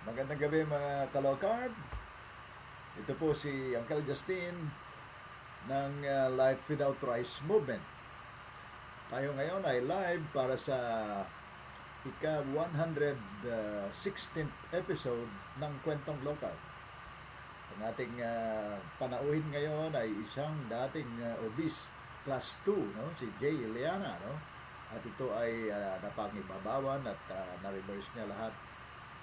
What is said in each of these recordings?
Magandang gabi mga kalokard. Ito po si Uncle Justin ng Life Without Rice Movement. Tayo ngayon ay live para sa ika-116th episode ng Kwentong Lokal. Ang ating panauhin ngayon ay isang dating obese class 2, no? Si Jay Ileana. No? At ito ay napangibabawan at na-reverse niya lahat.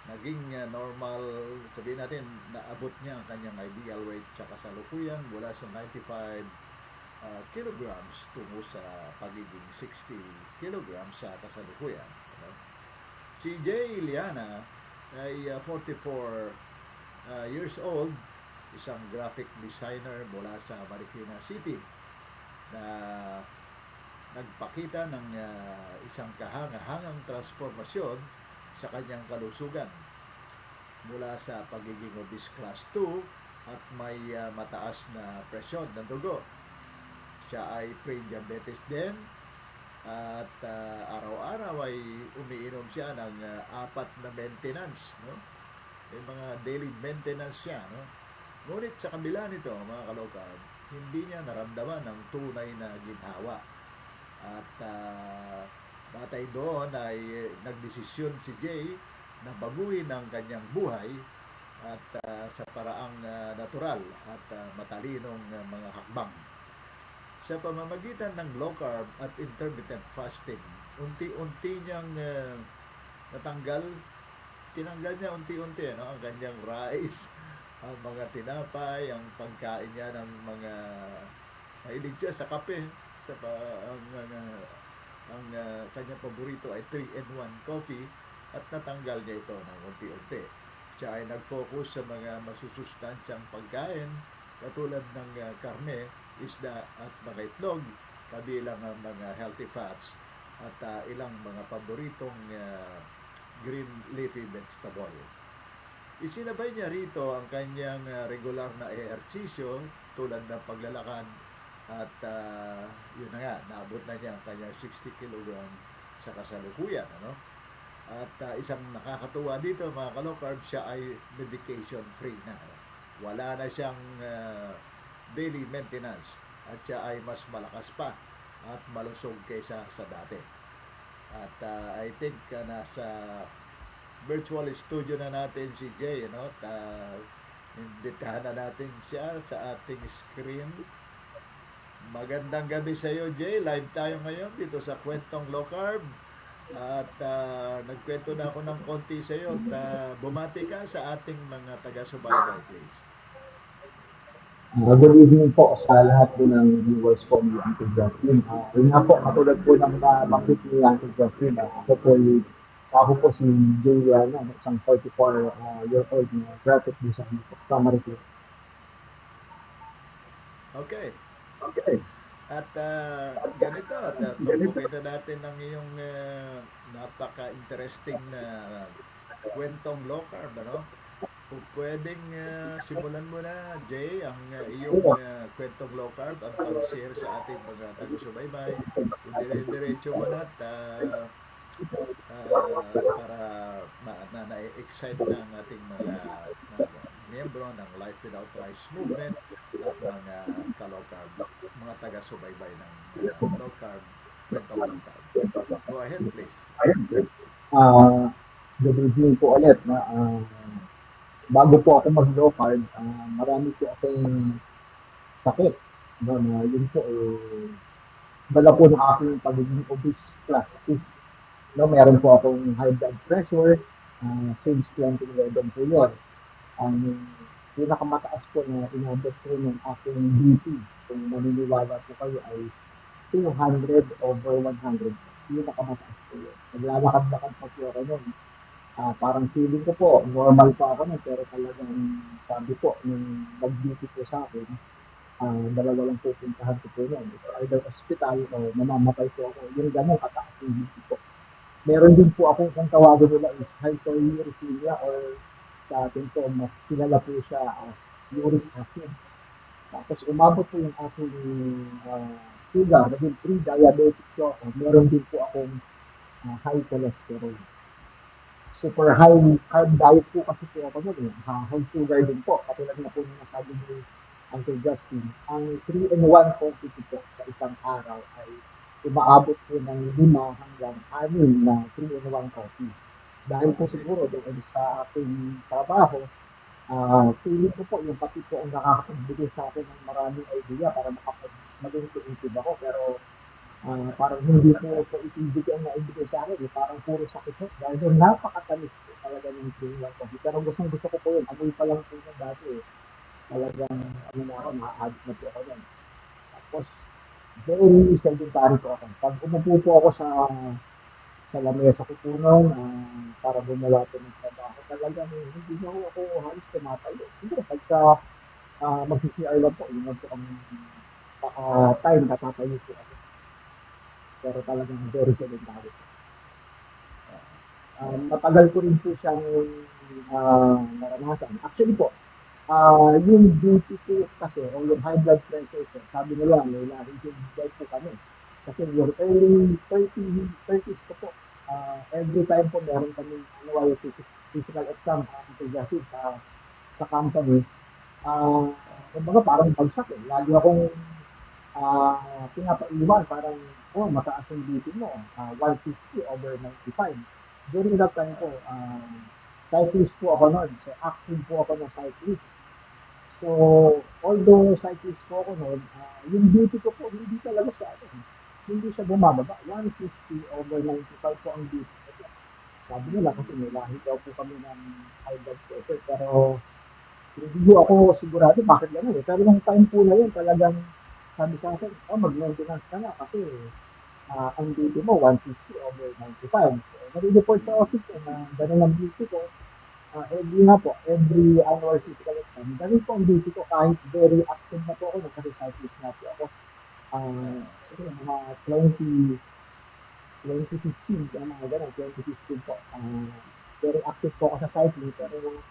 Naging normal, sabihin natin, naabot niya ang kanyang ideal weight sa kasalukuyan mula sa 95 kilograms tungo sa pagiging 60 kilograms sa kasalukuyan. No? Si Jay Liana ay 44 years old, isang graphic designer mula sa Marikina City na nagpakita ng isang kahangahangang transformasyon sa kanyang kalusugan mula sa pagiging obese class 2 at may mataas na presyon ng dugo. Siya ay pre-diabetes din at araw-araw ay umiinom siya ng apat na maintenance, no? May mga daily maintenance siya, no? Ngunit sa kabila nito, mga kalokad, hindi niya naramdaman ng tunay na ginhawa. At batay doon ay nagdesisyon si Jay na baguhin ang kanyang buhay at sa paraang natural at matalinong mga hakbang. Sa pamamagitan ng low carb at intermittent fasting, unti-unti niyang tinanggal niya unti-unti, no? Ang kanyang rice, ang mga tinapay, ang pagkain niya ng mga mahilig siya sa kape, ang kanyang paborito ay 3-in-1 coffee at natanggal niya ito ng unti-unti. Siya ay nag-focus sa mga masusustansyang pagkain katulad ng karne, isda at mga itlog, kabilang ang mga healthy fats at ilang mga paboritong green leafy vegetable. Isinabay niya rito ang kanyang regular na ehersisyo tulad ng paglalakad at yun na nga, naabot na niya ang kanyang 60 kg sa kasalukuyan. Ano? At isang nakakatuwa dito, mga kalokarb, siya ay medication free na. Wala na siyang daily maintenance at siya ay mas malakas pa at malusog kaysa sa dati. At I think nasa virtual studio na natin si Jay, no? Imbitahan na natin siya sa ating screen. Magandang gabi sa iyo, Jay. Live tayo ngayon dito sa Kwentong Low Carb. At nagkwento na ako ng konti sa iyo at bumati ka sa ating mga taga-subaybay, please. Good evening po sa lahat po ng viewers po ni Uncle Justin. Yun nga po, katulad po ng banggit ni Uncle Justin, ako po si Julian, isang 44-year-old na graphic designer po sa Marikina. Okay. Okay. At ganito, tungkukin na natin ang iyong napaka-interesting na kwentong low carb, ano? Kung pwedeng simulan mo na, Jay, ang iyong kwentong low carb at pag-share sa ating mga taga-subaybay. Kung dire-diretso mo na at para na-excite na ang ating mga miyembro ng Life Without Rice Movement at mga ka-low carb, mga taga-subaybay ng low carb, kwentong low carb. Go ahead, please. Good evening po ulit. Bago po ako mag-low carb, marami po akong sakit. No, na yun po, dala po ng aking pagiging obese class 2. No, meron po akong high blood pressure since 2011 po yun. Ang pinakamataas po na inabot po ng aking BP, kung maniniwala po kayo, ay 200 over 100. Pinakamataas po yun. Naglalakad-lakad pa po ako nun. Parang feeling ko po, normal pa ako nun, pero talagang sabi po, nung nag-BP po sa akin, dalawa lang pupuntahan ko po yun. It's either hospital o mamamatay po ako. Yung ganun kataas ng BP po. Meron din po ako, kung tawagan nila is hyperuricemia or sa atin po, mas kilala po siya as uric acid. Tapos umabot po yung aking sugar, naging pre-diabetic po ako. Meron din po akong high cholesterol. super high carb diet po kasi po ako nun, eh. High sugar din po. Katulad na po nung nasabi ni Uncle Justin, ang 3-in-1 quantity po sa isang araw ay umaabot po ng 5 hanggang 6 na 3-in-1 coffee. Dahil po siguro doon sa aking trabaho, feeling ko po yung pati po ang nakakapagbigay sa akin ng maraming idea para maging creative ako. Pero parang hindi po ito itibig ang naibigay sa akin. Eh. Parang puro sakit po. Dahil doon napakatamis po talaga ng 3-in-1 coffee. Pero gustong gusto ko po yun. Amoy pa lang po na dati eh. Talagang ano na ako, na-addict na po ako yan. Tapos, very sedentary po ako. Pag umupo po ako sa lamesa ko po noon, para gumawa po ng trabaho, talagang hindi na ako halos tumatayo. Siguro pagka magsi-CR lang po, yun lang po ang time na tatayo po ako. Pero talagang very sedentary po. Matagal ko rin po siyang naranasan. Actually po, yung BP ko kasi, o yung high blood pressure ko, sabi nila, may lahing blood po kami. Kasi yung early 30s ko po, every time po meron kami annual physical exam sa company, kumbaga parang bagsak eh. Lagi akong pinapaiwan, parang, oh, mataas yung BP mo, 150/95. During that time po, cyclist po ako noon. So, active po ako ng cyclist. So, although cyclist po ako noon, yung BP ko po, hindi talaga siya, hindi siya bumababa. 150/95 po ang BP ko. Sabi nila kasi may lahi daw po kami ng high blood pressure. Pero, hindi po ako sigurado bakit gano'n eh. Pero yung time po na yun, talagang sabi sa akin, oh, mag-maintenance ka na kasi ang BP mo 150/95. So, nare-report sa office eh, na gano'n ang BP ko. Every annual physical exam, ganun po ang BP ko kahit very active na po ako, nagka-cyclist na po ako. Siguro mga 2015, kaya mga ganun, 2015 po. Very active po ako sa cycling, pero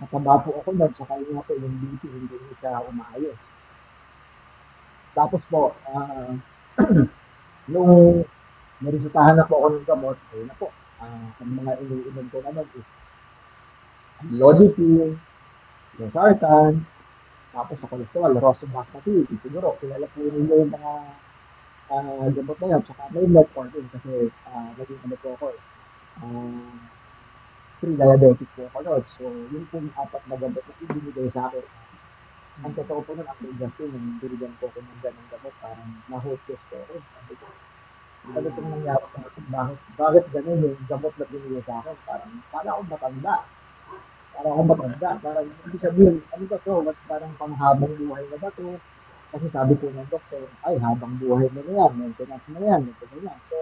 mataba po ako doon, sa kanya po yung BP, hindi niya siya umaayos. Tapos po, nung narisitahan na po ako ng gamot, ayun na po, ang mga iniinom ko naman is Lodipine, Losartan, tapos sa cholesterol, Rosuvastatin. Siguro, kilala po ninyo yung mga gamot na yan. Saka may metformin kasi naging ano po ako, pre-diabetic po ako noon. So, yun po yung 4 na gamot na ibinigay sa akin. Ang totoo po nun, Uncle Justin, nung binigyan po ko ng ganong gamot, parang na-hopeless po ako. Sabi ko, ano itong nangyari sa akin? Bakit ganun yung gamot na binigay sa akin? Parang akong matanda. Parang hindi sabihin, ano ba to? Parang panghabang buhay na ba to? Kasi sabi po ng doktor, ay, habang buhay mo na yan, maintenance mo na yan, maintenance mo na. So,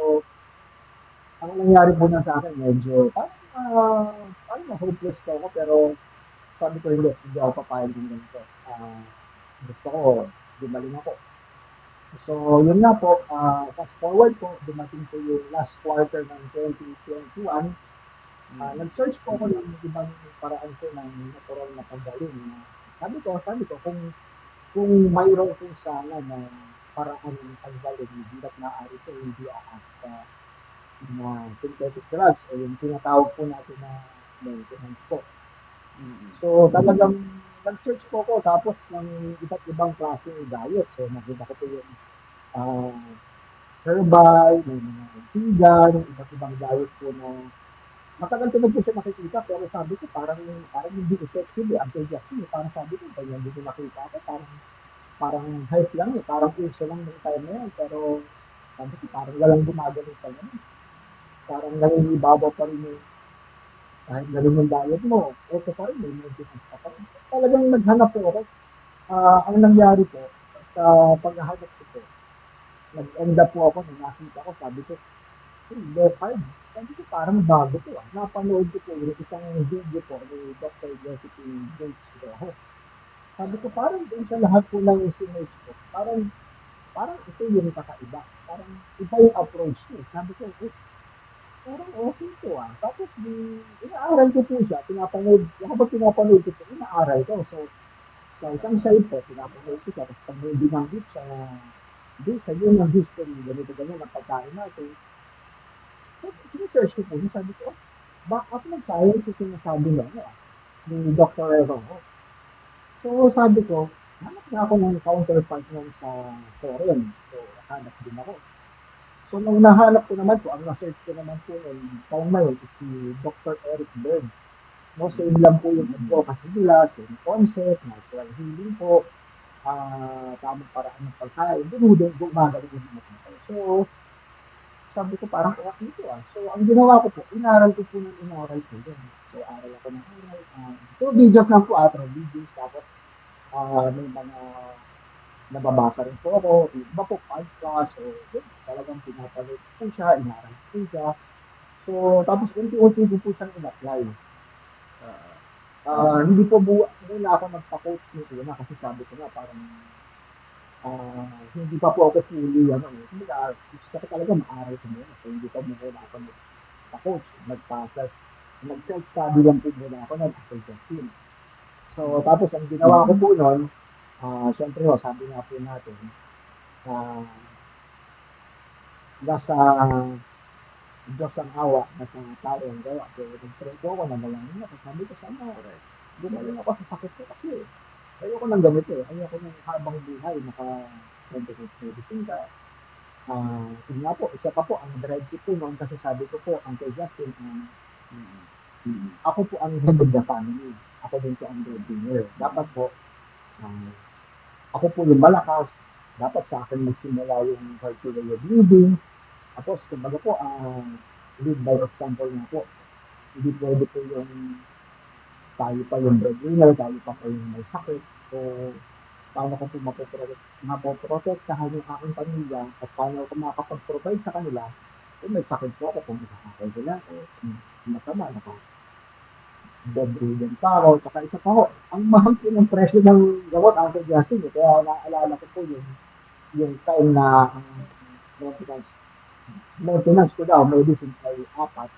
ang nangyari po na sa akin, medyo, parang na-hopeless po ako, pero sabi ko, hindi ako papayag din ganito. Gusto ko, gumaling ako. So, yun nga po, fast forward po, dumating po yung last quarter ng 2021. Nag-search po ako ng ibang paraan po ng natural na paggaling. Sabi ko, kung mayroon po sana na paraan ng paggaling, hanggat maaari po, hindi aasa sa mga synthetic drugs o yung tinatawag po natin na maintenance po. So, talagang nag-search po ko tapos ng iba't ibang klase ng diet. So, nakita ko po yung herbal, may mga vegan, iba't ibang diet po na matagal ko na po siya nakikita pero sabi ko parang hindi effective eh. Until Justin, parang sabi ko, kaya hindi ko nakita ko, parang hype lang eh. Parang uso lang ng time na yan. Pero sabi ko, parang walang gumagano sa ganun. Parang nangingibabaw pa rin yung kahit ganun yung diet mo, eto pa rin, may maintenance pa rin. So, talagang naghanap po ako. Ang nangyari po, sa paghahanap ko po, nag-end up po ako, nung nakita ko, sabi ko, low carb. Sabi ko, parang bago to ah. Napanood ko po yung isang video po ni Dr. Jessica Grace Rojo. Sabi ko, parang sa lahat po ng sinerge ko, parang ito yung kakaiba. Parang iba yung approach niya. Sabi ko, parang okay to ah. Tapos inaaral ko po siya, habang pinapanood ko po, inaaral ko. So, sa isang side po, pinapanood ko siya, tapos pag may binanggit siya na, sa yun ang history, ganito ang pagkain natin. So, sinesearch ko po, sabi ko, back up ng science yung sinasabi na ni Dr. Rojo. So sabi ko, hanap na ako ng counterpart nun sa foreign. So hanap din ako. So nung nahanap ko naman po, ang na-search ko naman po nung time na yun is si Dr. Eric Berg. No, same lang po yung advocacy nila, same concept, natural healing po, tamang paraan ng pagkain, doon gumagaling yung mga tao. So, sabi ko parang okay ito ah. So, ang ginawa ko po, inaral ko po ng inaral ko yun. So, aral ako ng aral. So, videos lang po, videos. Tapos, may mga nababasa rin po ako. Yung iba po, podcast. So, yun, talagang pinapanood ko po siya, inaral ko po siya. So, tapos unti-unti ko po siyang in-apply. Ah, Hindi po muna ako nagpa-coach nito na kasi sabi ko na parang hindi pa po ako fully hindi gusto ko talaga maaral ko muna. So, hindi pa muna ako nagpa-coach. Nag-self-study lang po muna ako ng Apple Justin. So, tapos ang ginawa ko po noon, syempre sabi nga po natin, ah, nasa Diyos ang awa, nasa tao ang gawa. So, nag-pray po ako, nagalangin ako. Sabi ko, sana correct. gumaling ako sa sakit ko kasi ayoko ng gamit Ayoko ng habang buhay, naka-20 medicine ka. Yun nga po, isa pa po, ang drive ko po noon kasi sabi ko po, Uncle Justin, ako po ang head of the family. Ako din po ang breadwinner. Dapat po, ah, ako po yung malakas. Dapat sa akin magsimula yung healthy way of living. Tapos, kumbaga po, lead by example nga po. Hindi pwede po yung tayo pa yung breadwinner, tayo pa po yung may sakit. So, paano ko po mapoprotektahan yung aking pamilya at paano ko makakapag-provide sa kanila kung may sakit po ako, kung ikakakay nila ako, kung masama, bedridden pa ako, tsaka isa pa ako, ang mahal po ng presyo ng gamot, Uncle Justin, kaya naaalala ko po yung time na maintenance, maintenance ko daw, medicine ay 4,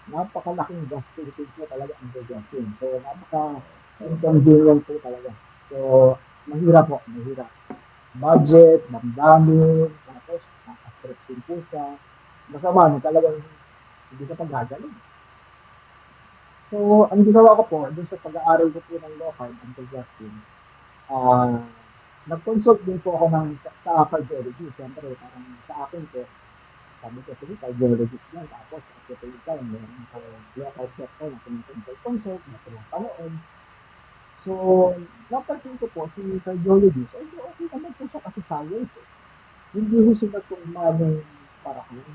napakalaking gastusin po talaga ang Justin. So, napaka-inconvenient po talaga. So, mahirap po, mahirap. Budget, damdamin, tapos nakaka-stress din po siya. Masama, talagang hindi ka pa gagaling. So, ang ginawa ko po, dun sa pag-aaral ko po ng law card, Uncle Justin, nag-consult din po ako sa cardiology. Siyempre, parang sa akin po, sabi ko, sige, cardiologist lang. Tapos, at the same time, meron ko law card doctor na consult, na pinapanood. So, napansin ko po, si cardiologist, okay naman po siya kasi science Hindi ko sila kung manong paraan.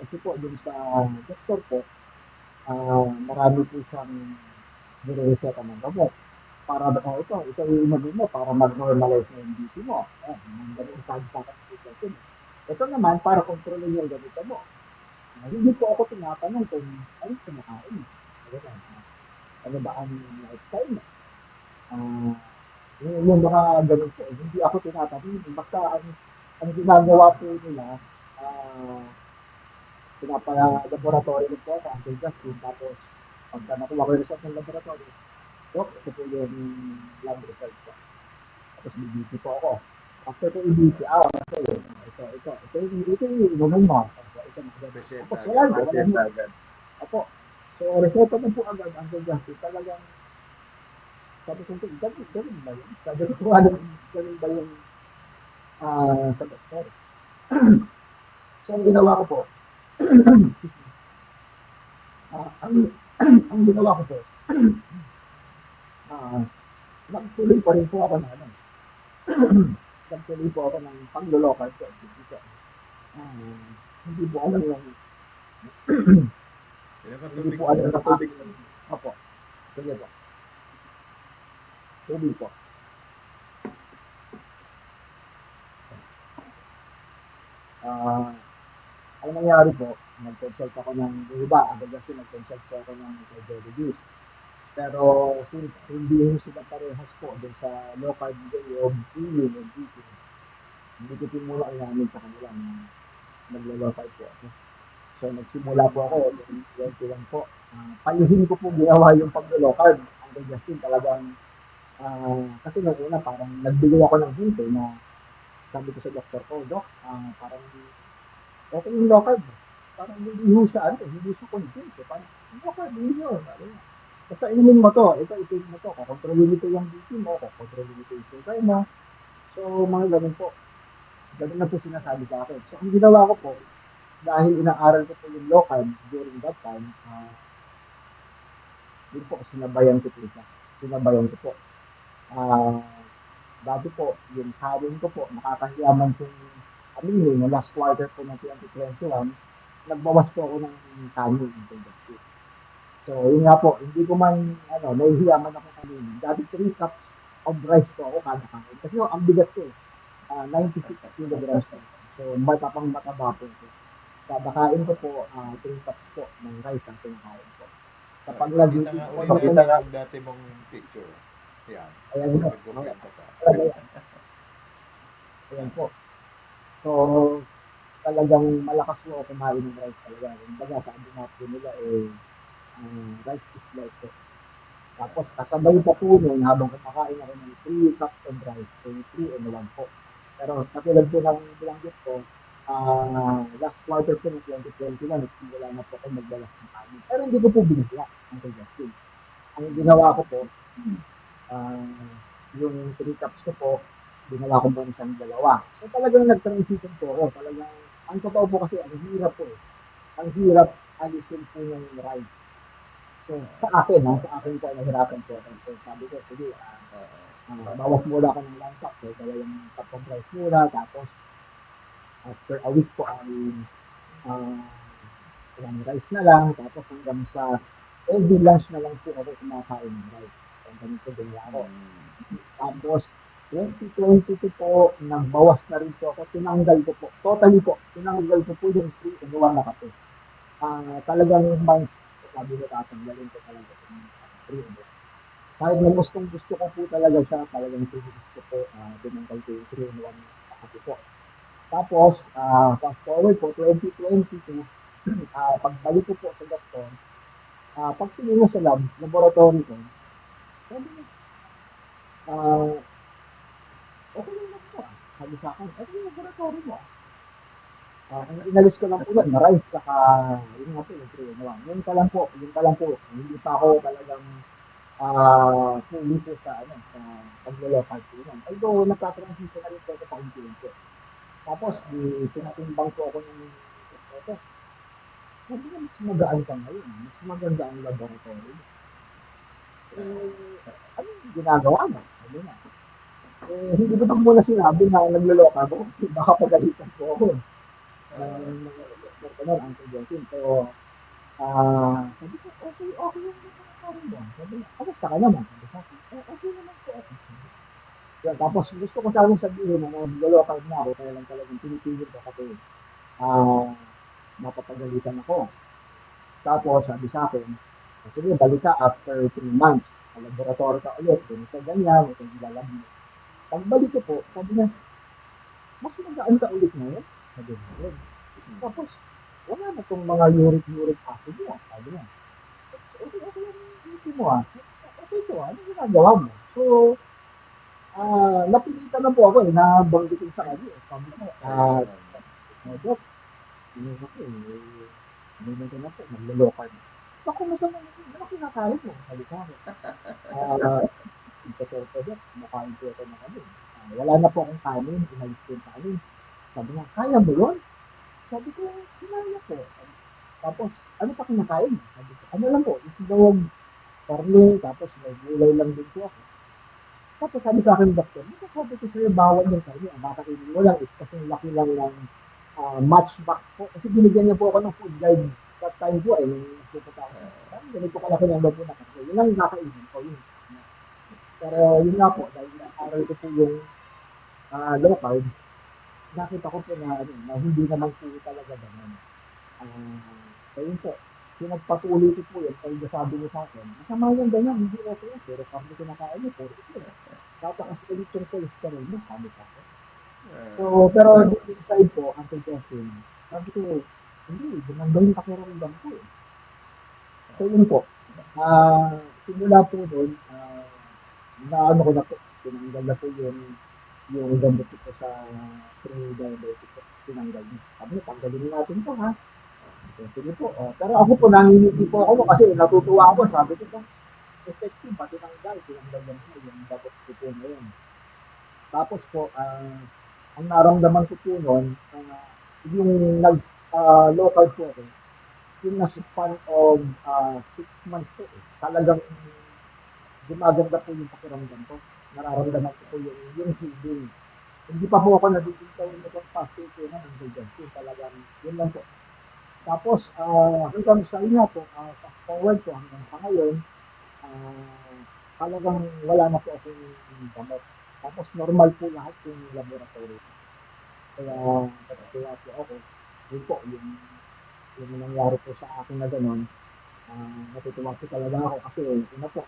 Kasi po, dun sa doktor po, marami po siyang nireseta ng gamot. Para ito yung inumin mo para mag-normalize na yung BP mo. Ang ganun sabi sa akin ng doktor. Ito naman, para kontrolin yung ganito mo. Hindi po ako tinatanong kung ano kumakain mo. Ano ba ang lifestyle mo? Yung mga ganun po. Hindi ako tinatanong. Basta ang ginagawa po nila, pinapa-laboratory ko po ako, Uncle Justin. Tapos, pagka nakuha ko yung result ng laboratory, ito po yung lab result ko. Tapos BBT po ako. After ko i-BP, okay, ito yung inumin mo. Reseta Tapos wala agad. na, wala na. Apo. So, result na po agad, Uncle Justin. Talagang, sabi ko, ganun ba yun? Sabi ko, ganun ba yung sa doktor? So, ang ginawa ko po, ang, ang ginawa ko po, nagtuloy pa rin po ako na nagtuloy po ako ng panglolokal ko. Hindi po alam yung hindi po alam ng aking opo. Sige po. Tubig po. Ang nangyari po, nag-consult ako ng iba. Agad kasi nag-consult po ako ng cardiologist. Pero since hindi sila parehas po doon sa local way of healing and teaching, hindi ko pinula namin sa kanila na naglo-local po ako. So nagsimula po ako, 21 po. Payuhin ko po ginawa yung pag-local. Ang Justin talagang, kasi nung una parang nagbigay ako ng hint na sabi ko sa doktor ko, Dok, parang okay yung local. Parang hindi ho siya, hindi siya convince. Okay, hindi yun. Sabi niya. Basta inumin mo to, ito mo to, kukontrolin ito yung BP mo, kukontrolin ito yung sugar mo. So, mga ganun po. Ganun na po sinasabi sa akin. So, ang ginawa ko po, dahil inaaral ko po yung local during that time, yun po, sinabayan ko po siya. Sinabayan ko po. Ah, dati po, yung kanin ko po, nakakahiyaman kong aminin, no, last quarter po ng 2021, nagbawas po ako ng kanin ng industry. So, yun nga po, hindi ko man, nahihiyaman ako kanin. Dati 3 cups of rice po ako kada kain. Kasi ang bigat ko eh. 96 kilograms po. So, matapang mataba po ito. Kada kain ko po, 3 cups po ng rice ang kinakain ko. Kapag Pakita nag-eating nga po uli ako, natin yung dati mong picture. Yan. ayan Yung po. nagkukwento ka. Ayan po. So, talagang malakas po ako kumain ng rice talaga. Kumbaga, sabi nga po nila rice is life po. Tapos kasabay pa po nun habang kumakain ako ng 3 cups of rice, 3 and 1 po. Pero katulad po ng binanggit ko, last quarter po ng 2021, nagsimula na po ako magbalas ng kanin. Pero hindi ko po binigla ang Justin. Ang ginawa ko po, yung 3 cups ko po, dinala ko muna siyang dalawa. So talagang nag-transition po ako. Talagang, ang totoo po kasi, ang hirap po eh. Ang hirap alisin po yung rice. So, sa akin, sa akin po, nahirapan po ako. So, sabi ko, sige, bawas muna ako ng 1 cup. So, dalawang cup of rice muna. Tapos, after a week po, uh, ilang rice na lang. Tapos, hanggang sa every lunch na lang po ako kumakain ng rice. So, ganito din ako. Tapos, 2022 po, nagbawas na rin po ako. Tinanggal ko po. Totally po. Tinanggal ko po yung 3 and 1 na kape. Talagang mind, sabi ko tatanggalin ko talaga yung 3 and 1. Kahit na gusto ko po talaga siya, talagang tinis ko po, tinanggal ko yung 3 and 1 na kape po. Tapos, fast forward po, 2022, pagbalik ko po sa doktor, pag tingin sa laboratory ko, sabi niya, ah, okay lang po Sabi sa akin, okay yung laboratory mo ang inalis ko lang po yun, rice, saka, yun nga po, yung 3 and 1. Yun pa lang po. Hindi pa ako talagang, fully po sa pag-local po yun. Although, nagka-transition na rin po ako paunti-unti. Tapos, pinatimbang po ako ng ito. Sabi niya, mas magaan ka ngayon. Mas maganda ang laboratory. Ano yung ginagawa mo? Sabi niya. Hindi ko pa muna sinabi na nagloloka ako kasi baka pagalitan po ako. Ng Uncle Joaquin. So, sabi ko, okay yung laboratory mo. Sabi niya, kamusta ka naman? Sabi ko, okay naman po ako. Yan, tapos gusto ko sa akin sabihin na nagloloka na ako kaya lang talagang pinipigil ko kasi mapapagalitan ako. Tapos sabi sa akin, sige, balik ka after 3 months. Sa laboratory ka ulit, ganito ganyan, ito yung lalabas mo. Pagbalik ko po, sabi niya, mas magaan ka ulit ngayon. Sabi niya, tapos, wala na itong mga uric acid mo. Sabi niya, okay yung BP mo Okay ito ano ginagawa mo? So, napilitan na po ako nabanggitin sa kanya. Sabi ko, Doc, yun kasi, hindi na po, naglulokal. Ako, masama na kinakain mo. Sabi sa akin. Totoo po, Doc, kumakain po ako ng kanin. Wala na po akong kanin, inalis ko yung kanin. Sabi niya, kaya mo yun? Sabi ko, kinaya po. Tapos, ano pa kinakain? Sabi ko, ano lang po, itlog, karne, tapos may gulay lang din po ako. Tapos sabi sa akin ng doktor, sabi ko sa'yo, bawal yung karne. Ang kakainin mo lang is kasi laki lang ng matchbox po. Kasi binigyan niya po ako ng food guide that time po yung nagpupunta ako. Ganito kalaki ng labo na karne. Yun lang kakainin ko. Yun. Pero yun nga po, dahil aral ko po yung low carb, nakita ko po na hindi naman po talaga ganun. So yun po, pinagpatuloy ko po yun. Kaya sabi niya sa akin, masama yung ganyan, hindi okay yan. Pero karne kinakain niyo, puro ito. Tataas ulit yung cholesterol mo, sabi sa akin. So, pero deep inside po, Uncle Justin, sabi ko, hindi, gumanda yung pakiramdam ko eh. So yun po, simula po doon, naano ko na po, tinanggal na po yung gamot ko sa pre-diabetic ko, tinanggal niya. Sabi niya, tanggalin natin to ha. So, sige po. Pero ako po, nangingiti po ako kasi natutuwa ako. Sabi ko, effective, pati tinanggal niya yung dapat ko po na yun. Tapos po, ang naramdaman ko po noon, yung local po ako, yung nasa span of 6 months po, talagang gumaganda po yung pakiramdam ko. Nararamdaman ko po yung healing. Hindi pa po ako nagiging tayo ng pastor ko na ng Gulgan. Talagang, yun lang po. Tapos, hanggang sa inyo po, fast forward po hanggang sa ngayon, talagang wala na po akong gamot. Tapos normal po lahat yung laboratory. Kaya natutuwa po ako. Yun po, yung nangyari po sa akin na gano'n, natutuwa po talaga ako kasi una po,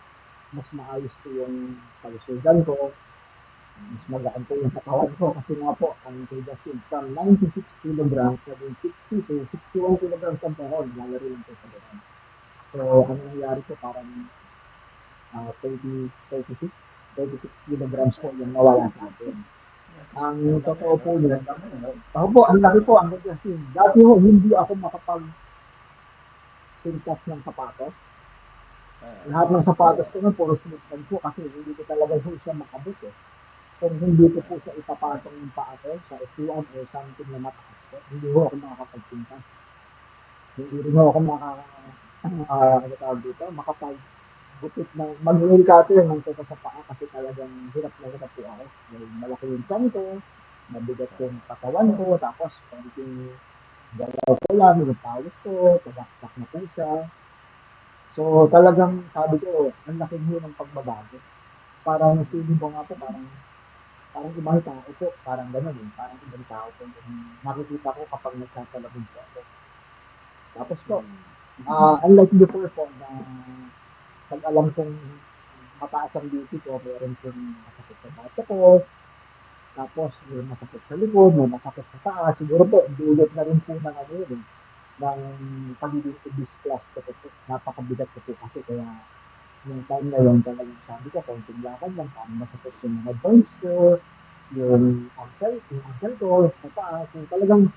mas maayos po yung kalusugan ko, mas magaan po yung katawan ko kasi nga po, ang Kuya Justin, from 96 kilograms, naging 60 to 61 kilograms ang po ako, naglalaro lang po sa gano'n. So, ano nangyari po, parang 36 kilograms po yung nawala sa akin. Ang totoo po yun, ako po, ang laki po, ang Justin. Dati po, hindi ako makapag-sintas ng sapatos. Lahat ng sapatos ko nun, puro sneakers po kasi hindi ko talaga po siya makabot eh. Kung hindi ko po siya ipapatong yung paa ko sa upuan o something na mataas po, hindi ko ako makakapag-sintas. Hindi rin ako makapag-butit na mag-nail cutter ng ko sa paa kasi talagang hirap na hirap po ako. Malaki yung tiyan ko, mabigat yung katawan ko, tapos konting galaw ko lang, yung pawis ko, pagaktak na po siya. So talagang sabi ko, ang laki ng pagbabago. Parang feeling ko nga po, parang ibang tao po, parang gano'n eh, parang ibang tao po yung nakikita ko kapag nagsasalabog po ako. Tapos po, unlike before po na pag alam kong mataas ang BP ko, meron pong masakit sa bato ko, tapos may masakit sa likod, may masakit sa taas, siguro po, dulot na rin po ng ano yun, ng pagiging obese plus ko po. Napakabigat ko po kasi kaya yung time na yun talagang sabi ko, konting lakad lang, parang masakit yung mga joints ko, yung ankle ko, sa taas, yung talagang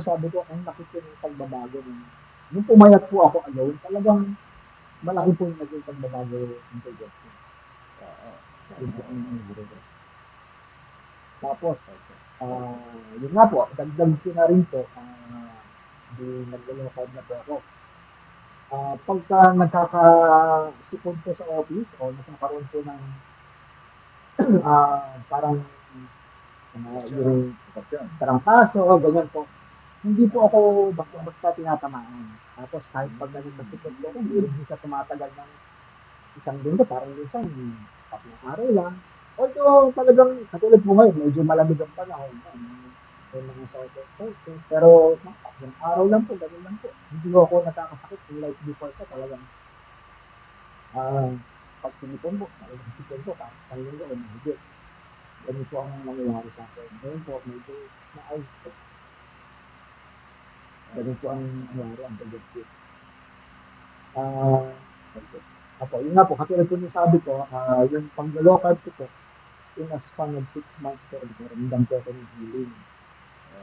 sabi ko, ang laki po ng pagbabago. Nung pumayat po ako alone, talagang malaki po yung naging pagbabago ng Justin. Tapos, yun nga po, dagdag ko na rin po, naglalakad na po ako. Pagka nagkakasipon po sa office o nagkakaroon po ng parang yung tarangkaso, ganyan po, hindi po ako basta-basta tinatamaan. Tapos kahit pag nagkasipon po, hindi rin siya tumatagal ng isang linggo, parang isang 3 araw lang. Although talagang katulad po ngayon, medyo malamig ang panahon. May mga socket po. Pero yung araw lang po, ganun lang po. Hindi ako nakakasakit. Like before ko talagang pag sinipon po, parang isang linggo o mahigit. Ganun po ang nangyayari sa akin. Ngayon po, medyo maayos po. Ganun po ang nangyayari ang digestive. Apo, yun nga po, katulad po yung sabi ko, yung pag-local ko po, in a span of 6 months po, ramdam po ako ng healing.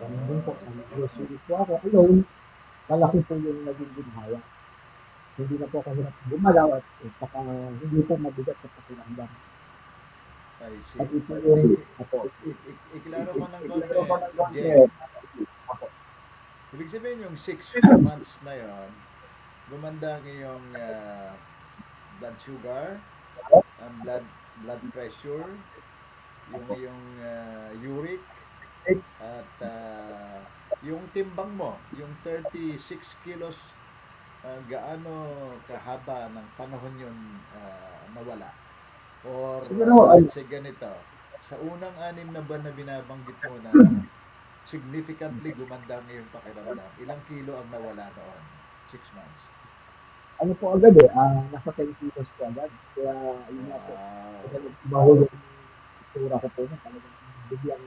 Ramdam po, sa grocery po ako, alone, malaki po yung naging ginhawa. Hindi na po ako hirap gumalaw at saka hindi po mabigat sa pakiramdam. I see. At ito yung, Iklaro ko ng konti, ibig sabihin yung 6 months na yon, gumanda ang iyong blood sugar, blood pressure, yung iyong uric, at yung timbang mo, yung 36 kilos, gaano kahaba ng panahon yun nawala? Or let's say ganito, sa unang 6 na buwan na binabanggit mo na significantly gumanda ang iyong pakiramdam, ilang kilo ang nawala noon? 6 months. Ano po agad nasa 10 kilos po agad. Kaya, yun nga po. Bahulog yung isura ko po na talagang biglang,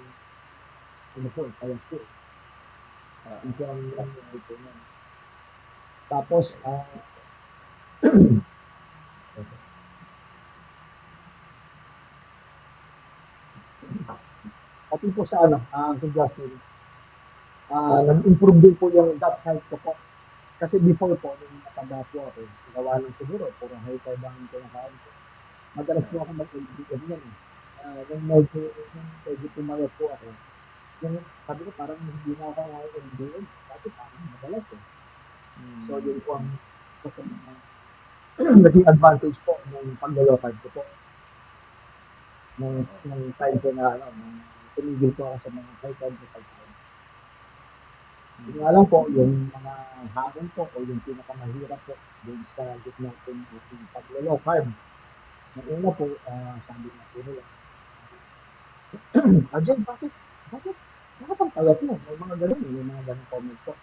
kaya po. Ito ang nangyari po na. Tapos, pati po sa Justin, nag-improve din po yung gut health ko po. kasi before po, nung matanda po ako, gawa ng siguro, puro high carb ang kinakain ko. Madalas po Ah, ako mag-LDL yan eh. Nung medyo pumayat po ako, yung sabi ko parang hindi na ako LDL. Dati parang madalas eh. So mm, yun po ang isa sa mga naging advantage po ng pag-low carb ko po. oo. Nung time ko na, ano, nung tumigil po ako sa mga high carb na pagkain. Yun nga Mm, lang po, yung mga hamon po o yung pinakamahirap po dun sa gitna po ng ating pag-low carb. Nung una po, sabi nga po nila, Arjen, bakit, bakit ang payat mo? May mga ganun, may mga ganun comment po.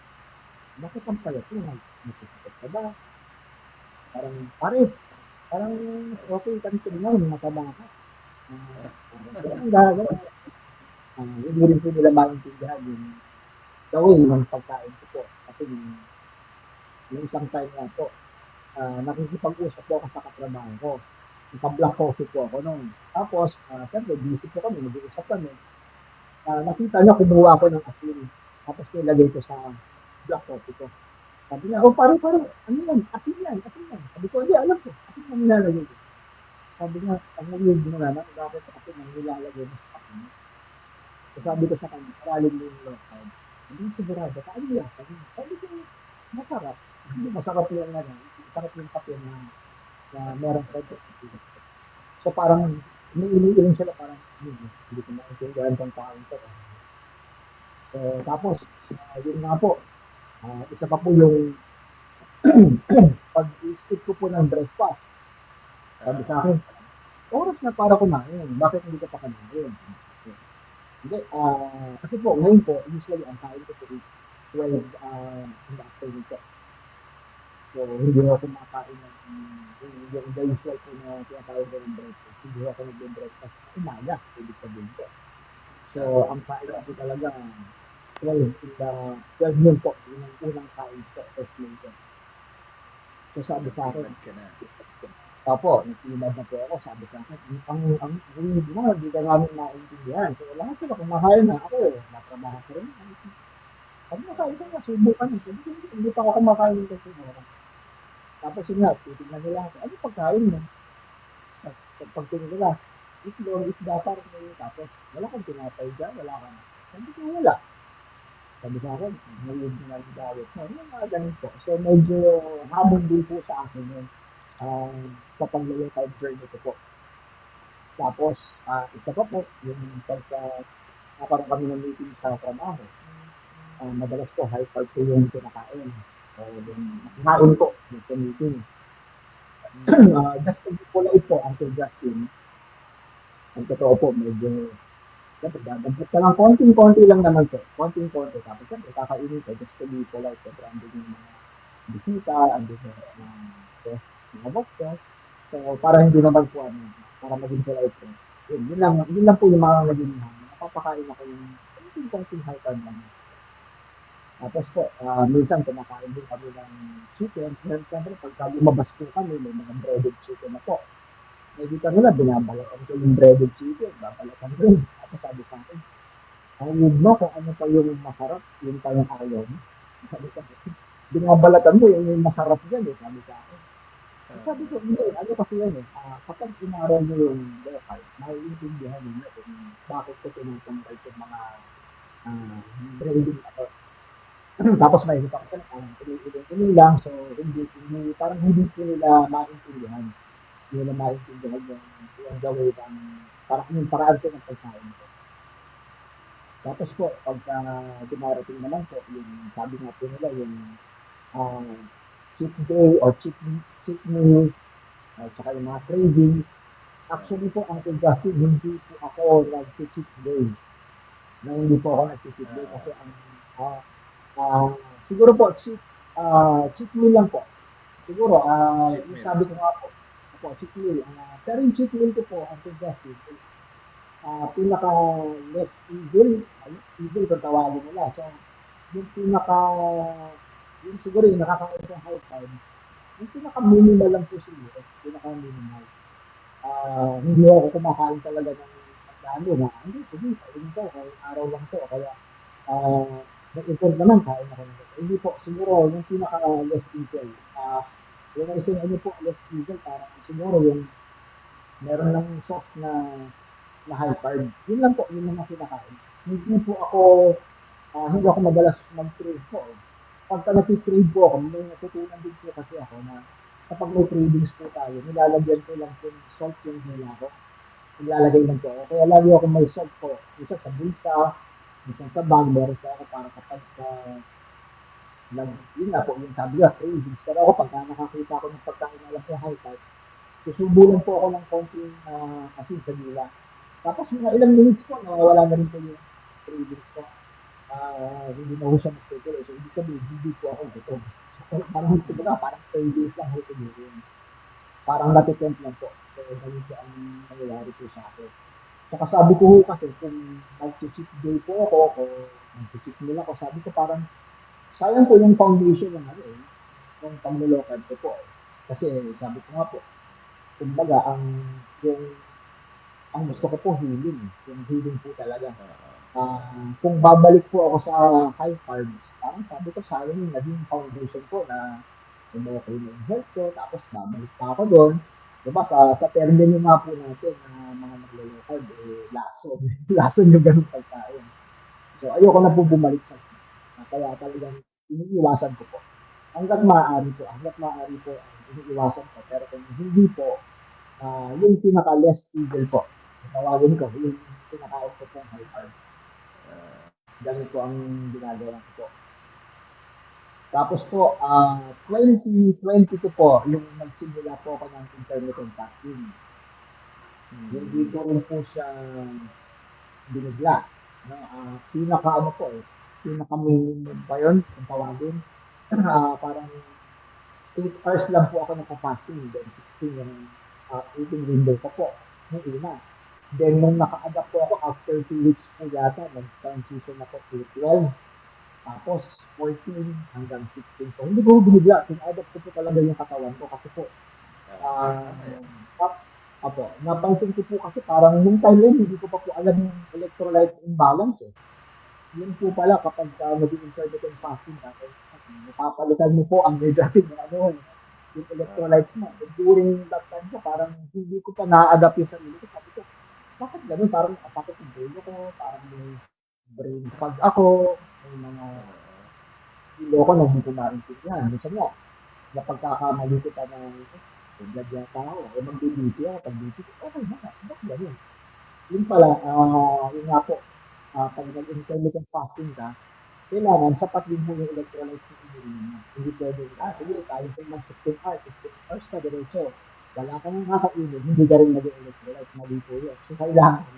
Bakit ang payat mo? Nagkasakit ka ba? Parang, pare, parang mas okay ka rin tingnan, mataba ka. Parang ganun, ganun. Hindi rin po nila maintindihan yung gawin ng pagkain ko po. Kasi yung isang time nga po, nakikipag-usap po ako sa katrabaho ko. Naka-black coffee po ako noon. Tapos, syempre, busy po kami, nag-uusap kami. Nakita niya, kumuha ako ng asin. Tapos nilagay ko sa black coffee ko. Sabi niya, oh pare, ano yan? Asin yan, asin yan. Sabi ko, hindi, alam ko, asin yan nilalagay ko. Sabi niya, ang weird mo naman, bakit asin ang nilalagay mo sa kape mo? So sabi ko sa kanya, paraling mo yung low carb. Hindi sigurado, paano yung lasa niya? Sabi ko, masarap. Hindi masarap yung ano, masarap yung kape na merong konti. So parang, iniiling sila parang, hindi ko maintindihan tong taong to. So, tapos, yun nga po, isa pa po yung pag-skip ko po ng breakfast. Sabi ah, sa akin, oras na para kumain, bakit hindi ka pa kumain? Hindi, kasi po, ngayon po, usually ang kain ko po is 12 in the afternoon po. So, hindi ako kumakain ng yung the usual po na kinakain ko ng breakfast. Hindi ako nag-breakfast sa umaga, ibig sabihin po. So, ah, ang kain ko talaga, 12 in the 12 noon po, yun ang unang kain ko, first meal ko. So, so sabi sa akin, nagtimad ka na. opo, nagsimad na po ako, sabi sa akin, ang weird mo, hindi ka namin maintindihan. So, lahat sila kumakain na ako, natrabaho ko rin. Sabi na, kain ka na, subukan mo. Sabi ko, hindi pa ako kumakain kasi mo. Tapos yun nga, titignan nila ako, ano pagkain mo? Tapos pagtingin nila, itlog, isda, parang may tapos wala kang tinapay dyan, wala kang, sabi ko, wala. Sabi sa akin, weird na yung diet mo. Yung mga ganun po. So, medyo hamon din po sa akin yun. Sa pag-low-carb journey ko po. Tapos, isa pa po, yung pagka nakaroon kami ng meeting sa trabaho, madalas po high carb po yung kinakain. So, yung nakakain ko dun sa meeting. Mm, Just to be polite po, Uncle Justin, ang totoo po, medyo, siyempre, dadampot ka lang, konting-konti lang naman po. Konting-konti. Tapos, siyempre, kakainin ko, just to be polite. Siyempre, andun yung mga bisita, andun yung boss, mga boss ko. So, para hindi naman po, para maging polite po. Yun lang po yung mga naging napapakain ako yung konting-konting high carb lang. Tapos po, minsan kumakain din kami ng chicken. Pero siyempre, pagka lumabas po kami, may mga breaded chicken na po. Nakikita nila, binabalatan ko yung breaded chicken, babalatan ko yun. Tapos sabi sa akin, ayun mo kung ano pa yung masarap, yun pa yung ayaw mo. Sabi sa akin, binabalatan mo yung masarap dyan eh, sabi sa akin. Tapos sabi ko, ah, hindi, ano kasi yan eh, kapag inaral mo yung local, maiintindihan ninyo kung bakit ko tinutungkol yung mga breading ako. Tapos may iba kasi iniiling lang, so parang hindi ko nila maintindihan. Hindi nila maintindihan yung gawin ng, parang yung paraan ko ng pagkain ko. Tapos po, pagka dumarating naman po, yung sabi nga po nila, yung uh, cheat day or cheat meals, at saka yung mga cravings. ah, Actually po, ang Justin, hindi po ako nag-cheat day. Na hindi po ako nag-cheat day ah, kasi ang uh, uh, siguro po, cheat meal lang po. Siguro, cheat yung meal. sabi ko nga po, cheat meal. Pero yung cheat meal ko po, ang Justin, pinaka less evil, less evil kung tawagin nila. So, yung pinaka, yung siguro yung nakakain sa high time, yung pinaka minimal lang po siguro, pinaka minimal. Hindi ako kumakain talaga ng dami na, hindi, sige, kainin ko, kaya araw lang to, kaya, nag-effort naman, kain ako ng ganito. Hindi po, siguro yung pinaka-less evil, yung isa ano po, less evil, parang siguro yung meron lang sauce na high carb. Yun lang po, yun lang ang kinakain. Hindi po ako, hindi ako madalas mag-crave po. Pagka nag-crave po ako, may natutunan din po kasi ako na kapag may cravings po tayo, nilalagyan ko lang po ng salt yung hila ko. Nilalagay lang po ako. Kaya lagi ako may salt po. Isa sa bulsa, isa sa bag, meron po ako para kapag yun nga po, yung sabi nga, cravings. Pero ako, pagka nakakita ko ng pagkain na lang po high carb, susubo lang po ako ng konting asin sa dila. Tapos mga ilang minutes po, nawawala na rin po yung cravings ko. Hindi na ho siya magtutuloy. So, ibig sabihin, hindi po ako gutom. So, parang, kumbaga, parang 3 days lang ho siguro. Parang natitempt lang po. So, ganun po ang nangyayari po sa akin. Saka sabi ko ho kasi, kung mag-cheat day po ako, o mag-cheat meal ako, sabi ko parang, sayang po yung foundation ng ano eh, yung panglulokan ko po. Kasi sabi ko nga po, kumbaga, yung, ang gusto ko po healing. Yung healing po talaga. Kung babalik po ako sa high carbs, parang sabi ko sayang yung naging foundation ko na okay na yung health ko, tapos babalik pa ako doon. Diba, sa termino nga po natin na mga naglalakad, lason. Lason yung ganun pagkain. So, ayoko na po bumalik sa kaya talagang iniiwasan ko po. Hanggat maaari po, iniiwasan ko. Pero kung hindi po, yung pinaka-less evil po, tawagin ko, yung pinakain ko pong high carb. Ganun po ang ginagawa ko po. Tapos po, 2022 po, yung nagsimula po ako ng intermittent fasting. Hindi ko rin po siya binigla. No? Pinaka ano po pinaka minimum pa yun, kung tawagin. Parang 8 hours lang po ako nagpa-fasting, then 16 yung eating window ko po, nung una. Then nung naka-adapt po ako, after 2 weeks po yata, nag-transition ako to 12. Tapos 14 hanggang 16 po. Hindi ko binigla, pin-adapt ko po talaga yung katawan ko kasi po, Tama yan. napansin ko po kasi parang nung time yun, hindi ko pa po alam yung electrolyte imbalance eh. Yun po pala kapag naging intermittent fasting natin, napapalitan mo po ang negative na ano, yung electrolytes mo. And during that time ko, parang hindi ko pa na-adapt yung sarili ko. Sabi ko, bakit ganun? Parang asakit yung brain ko, parang may brain fog ako, may mga kilo ko na hindi ko maintindihan. Minsan nga, napagkakamali ko pa ng blood yata ako, o mag-BP ako, pag-BP ko, okay na, bakit ganun? Yun pala, yun nga po, pag nag-intermittent fasting ka, kailangan sapat din po yung electrolytes ng ininom mo. Hindi pwede, sige, tayo po mag 16 hours, 16 hours ka diretso. Wala ka nang nakakainin, hindi ka rin nag-electrolyte, mali po yun. So, kailangan,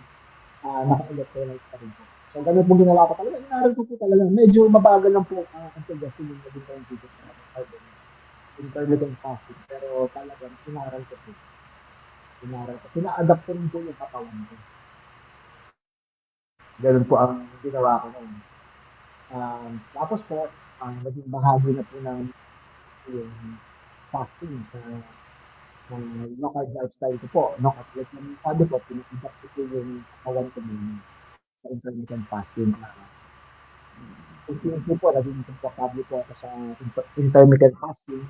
naka-electrolyte pa rin po. So, ganun po ginawa ko talaga. Inaral ko po talaga. Medyo mabagal lang po ang suggestion yung naging scientific na intermittent fasting. Pero talagang inaral ko po. Inaral ko. Pina-adapt ko rin po yung katawan ko. Ganun po ang ginawa ko ngayon. Tapos po, naging bahagi na po ng yung fasting sa no-carb lifestyle ko po. No, like naman sabi ko, pinag-adapt ko po yung katawan ko sa intermittent fasting. Unti-unti po, naging komportable po ako sa intermittent fasting.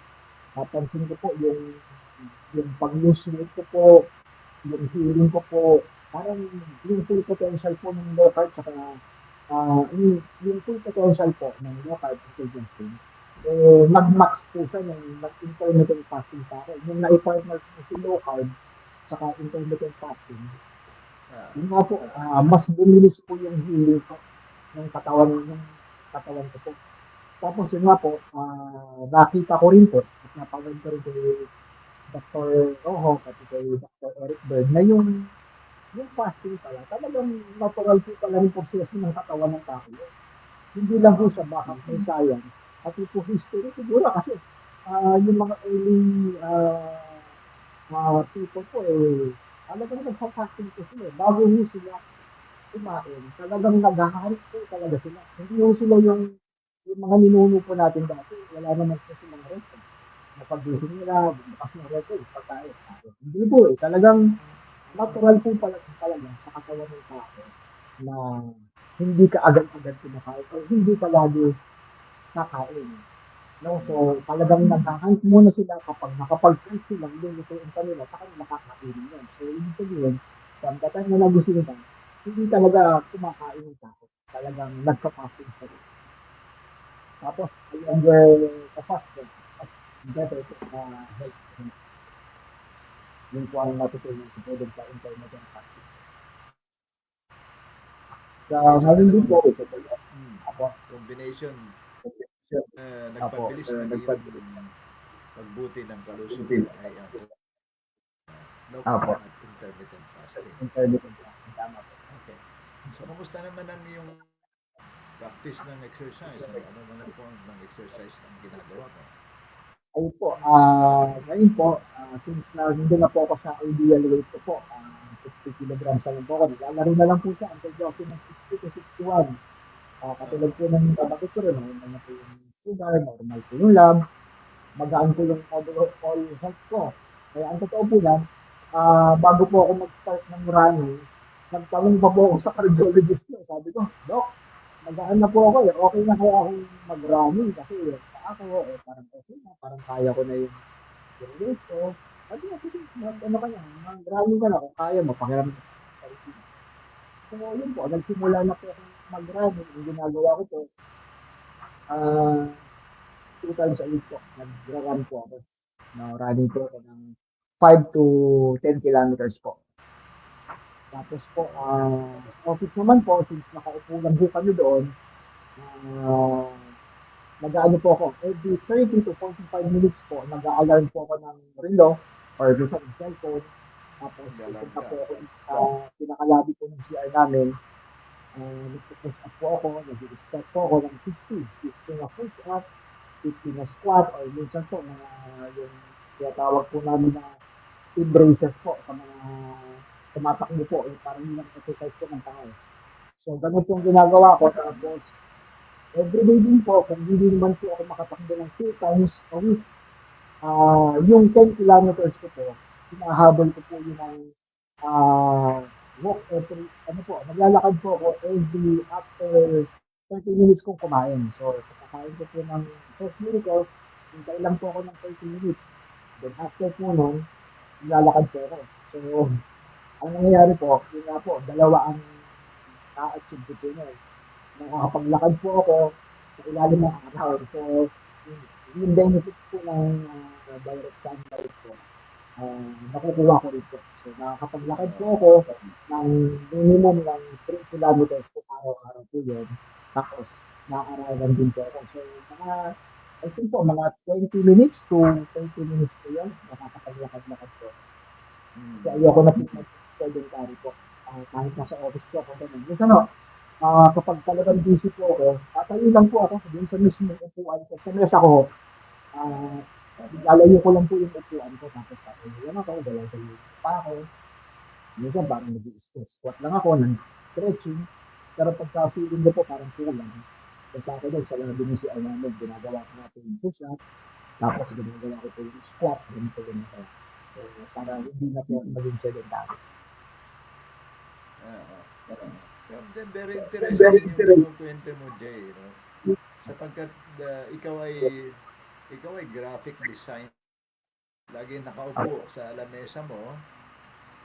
Napansin ko po yung pag-lose weight ko po, yung healing ko po, parang yung full potential po ng low carb saka yung full potential po ng low carb fasting, mag-max po siya ng intermittent fasting pa ako. Yung na-partner ko si low carb saka intermittent fasting, yun nga po, mas bumilis po yung healing ko ng katawan ko po. Tapos yun nga po, nakita ko rin po, at napagod ko rin kay Dr. Rojo, pati kay Dr. Eric Bird, na yung fasting pala, talagang natural po pala yung proseso ng katawan ng tao. Hindi lang po siya backup may science, pati po history siguro kasi yung mga early people po talagang nagpa-fasting po sila. Bago ho sila kumain, talagang naghahanap po talaga sila. Hindi ho sila yung mga ninuno po natin dati, wala naman po silang record. Napagising nila, bukas ng record, pagkain. Hindi po talagang natural po pala talaga sa katawan ng tao na hindi ka agad-agad kumakain o hindi ka lagi kakain. No? So, talagang naghahunt muna sila kapag nakapag-hunt sila, lulutuin pa nila, saka nila kakainin yan. So, ibig sabihin, from the time na nagising ka, hindi talaga kumakain ng tao. Talagang nagpa-fasting pa rin. Tapos, the longer ka fasted, mas better po sa health. Yun po ang natutunan ko po din sa intermittent fasting. Sa Okay, so ngayon din po, dalawang ako, combination ako, nagpabilis ng iyong nagpag- pagbuti ng kalusugan ay ang low carb Apo, at intermittent fasting. intermittent fasting, tama po. Okay. So, kamusta naman ang iyong practice ng exercise? Ano mga form ng exercise ang ginagawa mo? Ayun po, ngayon po, since nandun na po ako sa ideal weight ko po, 60 kilograms na lang po ako, naglalaro na lang po siya until Justin ng 60 to 61. Katulad Oo. po ng kabakit ko rin, normal na po yung sugar, normal po yung lab, magaan po yung overall health ko. Kaya ang totoo po yan, bago po ako mag-start ng running, nagtanong pa po ako sa cardiologist ko. Sabi ko, Dok, magaan na po ako eh. Okay na kaya akong mag-running kasi ako, parang okay na, parang kaya ko na yung weight ko. Sabi niya, sige, ano ka na, mag-running ka na kung kaya mo, pakiramdam ko sa sarili mo. So, yun po, nagsimula na po akong mag-running. Ang ginagawa ko po, ah, 2 times a week po, nag-run po ako. No, running po ako ng 5 to 10 kilometers po. Tapos po, sa office naman po, since nakaupo lang po kami doon, ah, nag-aano po ako, every 30 to 45 minutes po, nag-a-alarm po ako ng relo or minsan ng cellphone. Tapos Galarm pupunta ka. po ako sa pinakalabi po ng CR namin. Nagpo-push up po ako, nag-step po ako ng 50 na push up, 50 na squat, or minsan po, mga yung tinatawag po namin na hip braces po sa mga tumatakbo po, yung parang yung exercise po ng tao. So, ganun po ang ginagawa ko. Tapos, everyday din po, kung hindi naman po ako makatakbo ng 2 times a week, yung 10 kilometers ko po, hinahabol ko po yun ng walk every, ano po, naglalakad po ako every after 30 minutes kong kumain. So, kakain ko po ng first meal ko, hintay lang po ako ng 30 minutes. Then after po nun, naglalakad po ako. So, ang nangyayari po, yun nga po, dalawa ang na-achieve ko po nun. Nakakapaglakad po ako sa ilalim ng araw. So, yung benefits po ng direct sunlight po, nakukuha ko rin po. So, nakakapaglakad po ako ng minimum ng 3 kilometers po araw-araw po yun. Tapos, nakakaralan din po ako. So, mga, I think po, mga 20 minutes to 30 minutes po yun. Nakakapaglakad-lakad po. Kasi ayoko na po mag-sedentary po. Kahit nasa office po ako ganun. Minsan kapag talagang busy po ako, tatayo lang po ako dun sa mismong upuan ko. Sa mesa ko, ah, lalayo ko lang po yung upuan ko. Tapos tatayo lang ako, galaw-galaw pa ako. Minsan parang nag-squat lang ako, ng stretching. Pero pagka feeling ko po parang kulang, punta ako doon sa labi ni CR namin, ginagawa ko natin yung push-up, tapos ginagawa ko po yung squat, ganito ginagawa. So, para hindi na po ako maging sedentary. Oo. Then very interesting yung kinukwento mo, Jay. No? Sapagkat ikaw ay graphic design. Lagi nakaupo sa lamesa mo.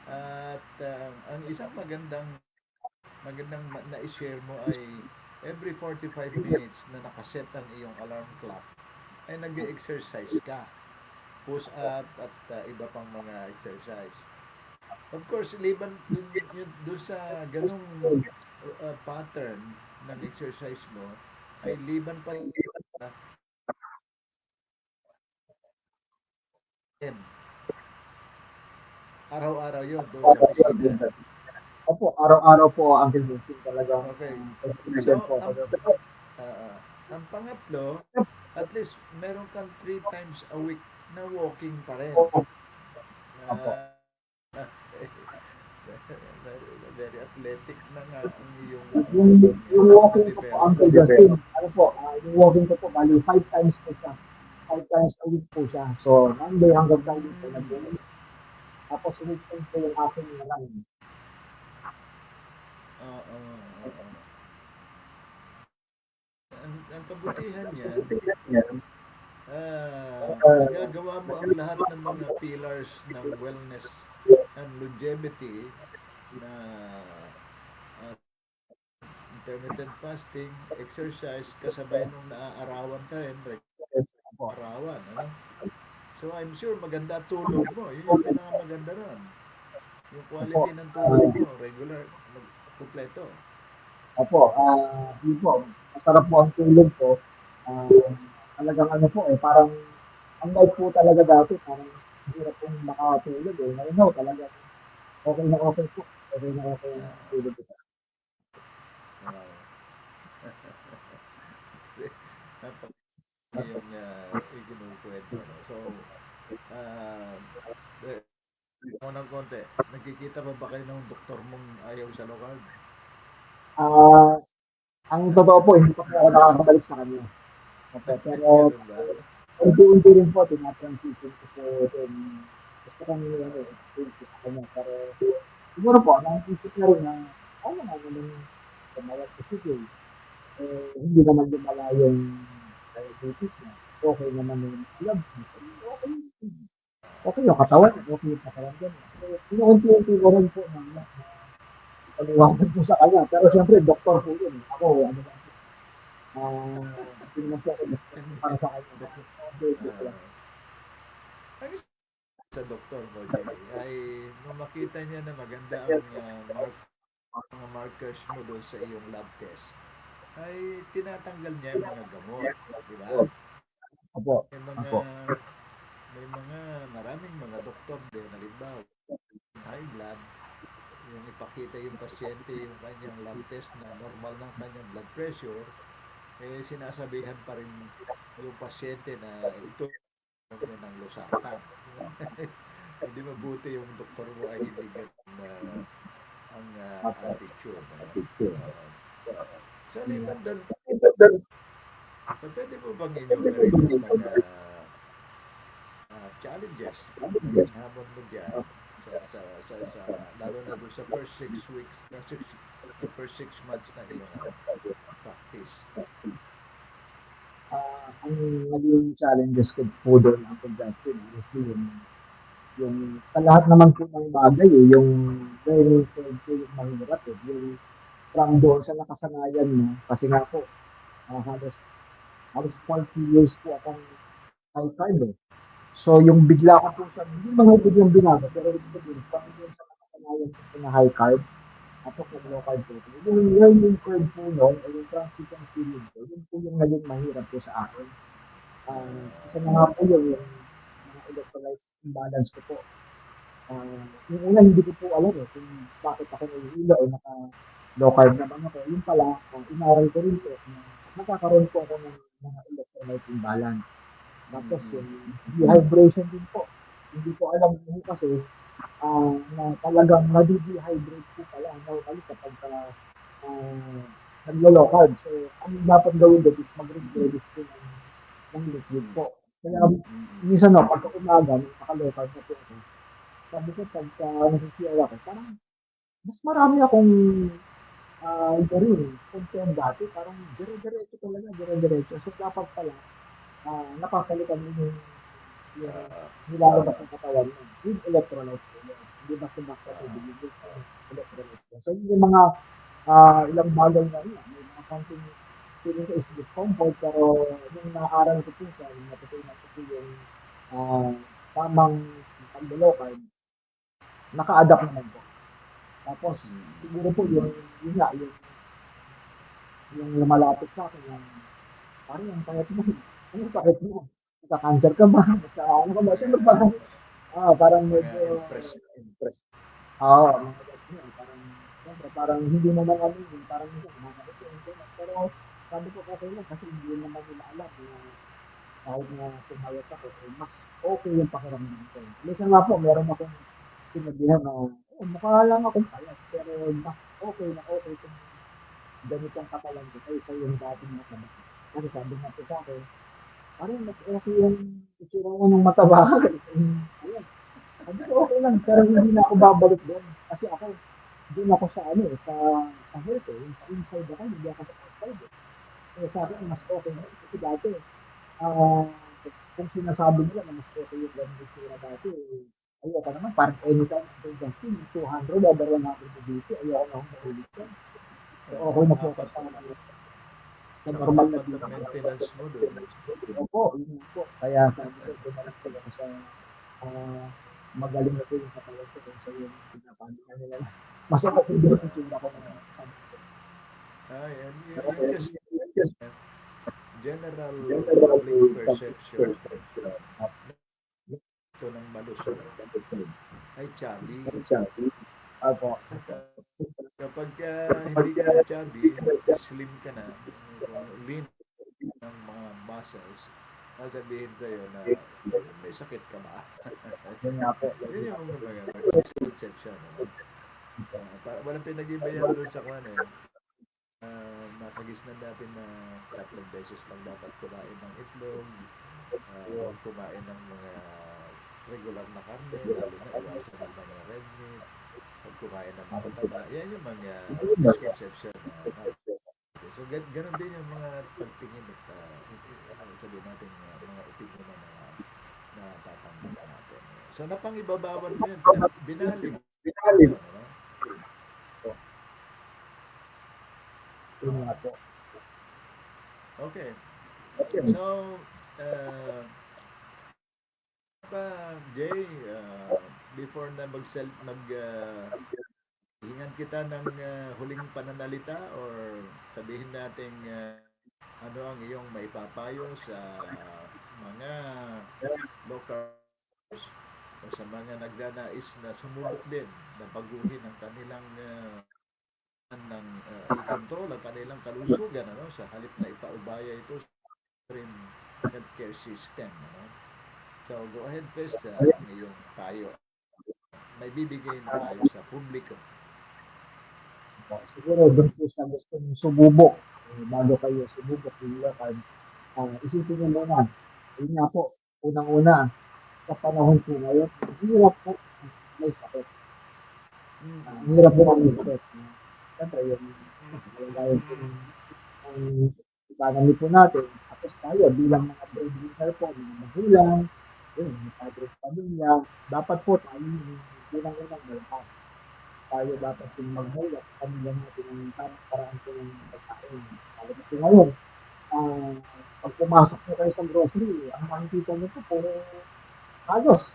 At ang isang magandang na-share mo ay every 45 minutes na nakaset ang iyong alarm clock ay nag-exercise ka. Push up at iba pang mga exercise. Of course, liban doon sa ganung pattern ng exercise mo, ay liban pa rin. Araw-araw yun doon sa opisina. Opo, araw-araw po ang routine talagang Okay. consistent So, po ako doon. uh, ang pangatlo, at least meron kang 3 times a week na walking pa rin. Opo. Uh, very athletic na nga ang iyong Yung walking ko po, na-develop. Uncle Justin, ano po, yung walking ko po, bali 5 times po siya. 5 times a week po siya. So, Monday hanggang Friday po nag-walk. Tapos, weekend po yung aking run. Oo. ang kabutihan niyan, Uh, nagagawa mo ang lahat ng mga pillars ng wellness and longevity na ah, intermittent fasting, exercise, kasabay nung naaarawan ka rin, arawan, ano? So I'm sure maganda tulog mo. Yun yung pinakamaganda ron. Yung quality ng tulog mo, regular, kumpleto. Opo, yun po, masarap po ang tulog ko. Ah, talagang ano po eh, parang unlike po talaga dati, parang hirap pong makatulog eh. Ngayon ho, talagang okay na okay po. Okay na okay ang Ah, tulog ko. wow. Napaka yung ikinukwento. No? So, uh, unang konti, nagkikita pa ba kayo ng doktor mong ayaw sa lokal? Ah, ang totoo po, hindi pa po ako nakakabalik sa kanya. Opo, pero Ganun ba? unti-unti rin po, tina-transition ko po din. Gusto ko nyo ano, explain ko sa kanya. Pero siguro po, naisip na rin na, ano nga naman, kumayat ko sige. Hindi naman lumala yung diabetes niya. Okay naman yung labs niya. Okay, okay yung katawan niya, okay yung pakiramdam niya. So, inuunti-unti ko rin po na paliwanag ko sa kanya. Pero siyempre, doktor po yun. Ako, ano lang po, hindi naman po ako doktor Hindi. para sa kanya. Dok, Hindi ko lang. uh, ang isa sa doktor mo, Jay, ay nung makita niya na maganda ang mga markers mo doon sa iyong lab test, ay tinatanggal niya yung mga gamot, di ba? Opo, May mga opo. maraming mga doktor din, halimbawa, high blood, yung ipakita yung pasyente yung kanyang lab test na normal ng kanyang blood pressure, eh sinasabihan pa rin yung pasyente na ito niya ng losartan. Hindi mabuti yung doktor mo ay hindi ganun na ang Opo. attitude. Ano? Uh, sa liban doon, pwede mo bang enumerate yung mga challenges, naging hamon mo dyan sa lalo na doon sa first 6 weeks, first 6 months na iyong practice. Ang naging challenges ko po doon, Uncle Justin, honestly, yung sa lahat naman po ng bagay, eh, yung learning curve po yung mahirap eh. Yung from doon sa nakasanayan mo, kasi nga po, halos 40 years po akong high carb eh. So, yung bigla ko po siya, hindi mga biglang binago, pero ibig sabihin, from doon sa nakasanayan ko po na high carb, tapos nag-low carb po ako. Yung learning curve po nun, o yung transition period ko, yun po yung naging mahirap po sa akin. Isa na nga po yun, yung mga electrolytes imbalance ko po. Yung una, hindi ko po alam eh, kung bakit ako nahihilo o naka-low carb naman ako. Yung pala, inaral ko rin po na nagkakaroon po ako ng mga electrolytes imbalance. Tapos yung dehydration din po. Hindi ko alam po kasi na talagang nadi-dehydrate po pala normally kapag uh, naglo-low carb. So, ang dapat gawin doon is mag-replenish po ng liquid po. Kaya minsan no, pagka umaga, nung naka-low carb na po ako, sabi ko pagka nasisiyaw ako, parang mas marami akong urine compared dati. Parang dire-diretso talaga, dire-diretso. So, dapat pala, napapalitan mo yung nilalabas ng katawan mo. Yung electrolytes po yun. Hindi basta-basta tubig yung electrolytes po. So, yung mga ilang bagay na yun, may mga counting feeling ko is discomfort, pero nung naaral ko po siya, yung natutunan ko po yung uh, tamang pagdalokay, naka-adapt naman po. Tapos, siguro po yun nga, yung lumalapit sa akin, yung parang yung payat mo, ano sakit mo? Nagka-cancer ka ba? Ano ka ba? Siyempre parang, parang Mga medyo impress. impressed. Mga ganyan. Parang, siyempre, parang hindi naman ano yun, parang minsan, nakakit yun, ganyan. Pero, sabi ko okay lang kasi hindi naman nila alam na kahit na pumayat ako, eh, mas okay yung pakiramdam ko. Minsan nga po, meron akong sinabihan na, mukha lang akong payat, pero mas okay na okay kung ganitong katawan ko kaysa yung dating mataba. Kasi sabi nga po sa akin, parang mas okay yung itsura mo ng mataba kaysa yung, ayun. Sabi ko okay lang, pero hindi na ako babalik doon. Kasi doon ako sa sa health eh. Yung sa inside ako, hindi ako sa outside eh. So, sa akin, mas okay na yun. Kasi dati, ah, kung sinasabi nila na mas okay yung ganun itsura dati, ayoko naman, parang anytime Uncle Justin, 200 over 100 na dito, ayoko na akong maulit yan. So, okay Tsaka na po ako apat, sa tsaka normal na apat ang tira. maintenance mo dun. Opo, yun nga po. Kaya sabi ko, doon na lang po ako sa magaling na po yung katawan ko kaysa yung sinasabi na nila na mas okay din yung Ah, itsura ko ng sabi ko. ah, yan, Pero yun kasi yes, general general public perception perception of ito ng malusog ay chubby. Opo. Kapag hindi ka na chubby, slim ka na, kung lean ng mga muscles, sasabihin sa'yo na may sakit ka ba? Yun nga po. Yun yung mga misconception. Ano? Walang pinag-ibayan doon sa kwan eh. Nakagisnan natin na 3 beses lang dapat kumain ng itlog, huwag kumain ng mga regular na karne, lalo na iwasan ng mga red meat, huwag kumain ng matataba. Yan yung mga misconception na natin. So, ganun din yung mga pagtingin at sabihin natin mga opinion na natatanggap natin. So, napangibabawan mo yun, binali mo Finalim. yun, ano? Yun nga po. Okay. Okay. So, Jay, before na hingan kita ng huling pananalita or sabihin natin ano ang iyong maipapayo sa mga locals o sa mga nagdanais na sumubok din na baguhin ang kanilang ng ikontrol ang kanilang kalusugan ano sa halip na ipaubaya ito sa rin healthcare system ano. So go ahead please ang iyong payo. May bibigay na payo sa publiko. Siguro doon po sa gusto mong sumubok, bago kayo sumubok, isipin niyo muna, yun nga po, unang-una, sa panahon po ngayon, hirap po may sakit. Ang hirap po may sakit. Siyempre, yung kalagayan po ng economy po natin, tapos tayo bilang mga breadwinner po, mga magulang, yun, mga padre sa pamilya, dapat po tayo yung unang-unang malakas. Tayo dapat yung magmula sa pamilya natin ng tamang paraan po ng pagkain. Lalo na po ngayon, ah, pag pumasok po kayo sa grocery, ang makikita niyo po puro halos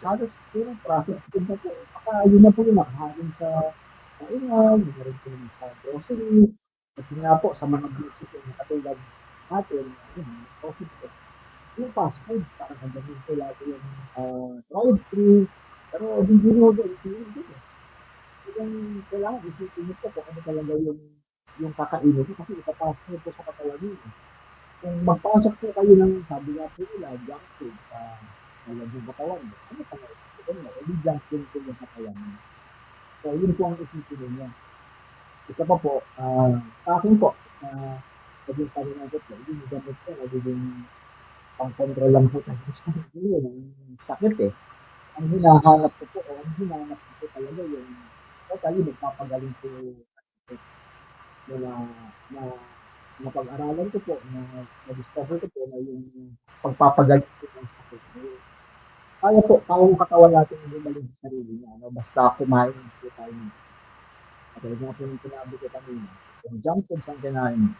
puro processed food na po. Baka yun na po yung nakahain sa kainan, yun na rin po yung sa grocery. Kasi nga po, sa mga busy po na katulad natin, yun, office po, yung fast food, parang ganyan po lagi yung drive-thru. Pero hindi mo doon, hindi eh. Yung kailangan isipin niyo po kung ano talaga yung kakainin niyo kasi ipapasok niyo po sa katawan niyo. Kung magpasok po kayo ng sabi nga po nila, junk food sa loob ng katawan niyo, ano pa na-isipin niyo? Hindi junk food po yung katawan niyo. So, yun po ang isipin niyo. Isa pa po, sa akin po, naging pahinga ko po, yung gamot ko, nagiging pang-control lang po talaga siya. Yun, ang sakit eh. Ang hinahanap ko po, o ang hinahanap ko po talaga yung tayo nagpapagaling po na na napag-aralan ko po, na-discover ko po na yung pagpapagaling po ng sakit. Kaya po, kayang katawan natin gumaling sa sarili niya. No? Basta kumain po tayo. Katulad nga po yung sinabi ko kanina, yung junk foods ang kinain mo,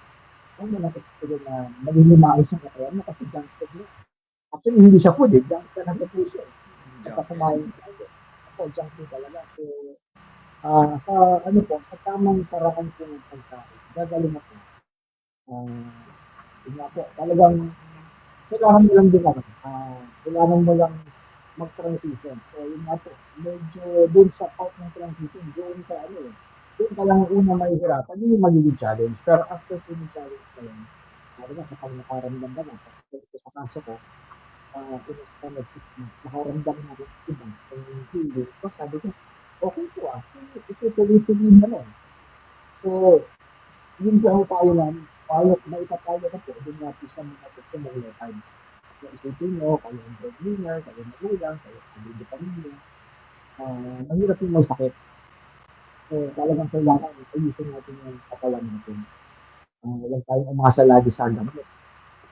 huwag mo na-expect na malilimais yung katawan mo kasi junk food mo. Actually, hindi siya food eh. Junk talaga po siya eh. Basta Junkie. kumain tayo. Ako, junk food talaga. So, sa ano po, sa tamang paraan po ng pagkain, gagaling ako. Yun nga po, talagang kailangan mo lang din ano, kailangan mo lang mag-transition. So, yun nga po, medyo dun sa part ng transition, doon ka ano eh, doon ka lang una mahihirapan, yun yung magiging challenge. Pero after po yung challenge na yun, lalo na kapag nakaramdam ka na, sa kaso ko, in a span of 6 months, nakaramdam na rin iba, yung healing. So, sabi ko, okay po so, itutuloy-tuloy na lang. So, yun po ang payo namin. Payo, maipapayo ko po, doon natin sa mga testimony time. So, isipin nyo, kayo ang breadwinner, kayo magulang, kayo ang pamilya. Mahirap yung may sakit. So, talagang kailangan ayusin natin yung katawan natin. Huwag tayong umasa lagi sa gamot.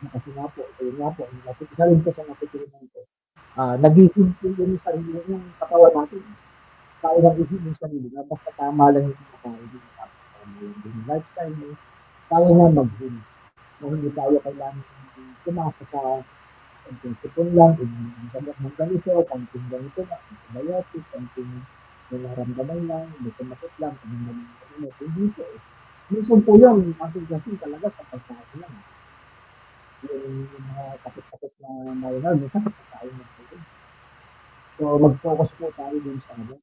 Kasi nga po, ayun nga po, isa rin po sa natutunan ko, nagiging yung sarili yung katawan natin. Kaya lang ihim yung sarili na basta tama lang yung kinakain mo, tapos tama lang din yung lifestyle mo, kaya nga mag-heal. Na hindi tayo kailangan tumasa sa konting sipon lang, inom ng gamot ng ganito, konting ganito lang, antibiotic, konting may naramdaman lang, may sumakit lang, inom naman ng gamot. Hindi po eh. Minsan po yan, kasi talaga sa pagkain lang. Yung mga sakit-sakit na minor, minsan sa pagkain lang po yun. So, mag-focus po tayo dun sa ano,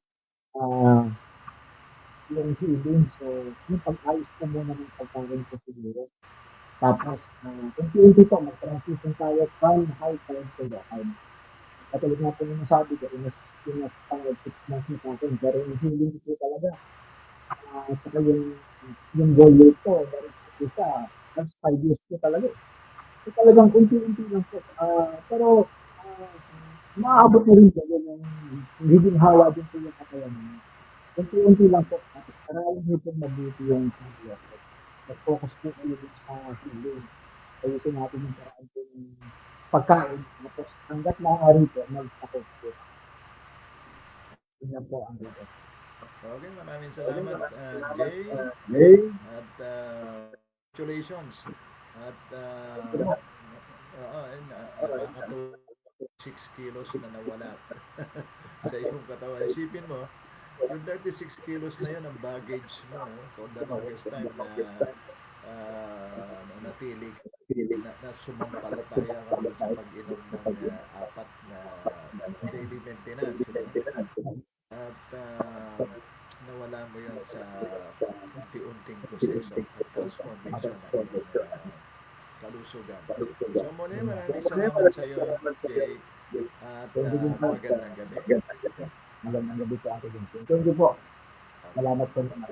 yung healing. So, yung pag-ayos po muna ng pagkain ko siguro. Tapos, unti-unti po, mag-transition tayo from high carb to low carb. Katulad nga po yung nasabi ko, yung nasa pangod 6 months na sa akin, pero yung healing ko talaga. At saka yung goal weight ko, that is isa, that's 5 years ko talaga. So, talagang unti-unti lang po. Pero, maaabot na rin po yun yung higing hawa din po yung katawan mo. Unti-unti lang po. Tapos, aralin niyo po mabuti yung cardio. Mag-focus po kayo dun sa healing. Ayusin natin yung paraan po ng pagkain. Tapos, hanggat maaari po, mag-focus po. Yun po ang request. Okay, maraming salamat, Jay. Okay? At congratulations. At nakakatuwa 6 kilos na nawala sa iyong katawan. Isipin mo, yung 36 kilos na yun ang baggage mo for the longest time na natili na sumampalataya ka doon sa pag-inom ng apat na daily maintenance. No? At nawala mo yon sa unti-unting proseso at transformation ng iyong kalusugan. So muli, maraming salamat sa iyo, Jay, at Thank you din po. magandang gabi. Magandang gabi po, Ate Vincent. Thank you po. Okay. Salamat po naman.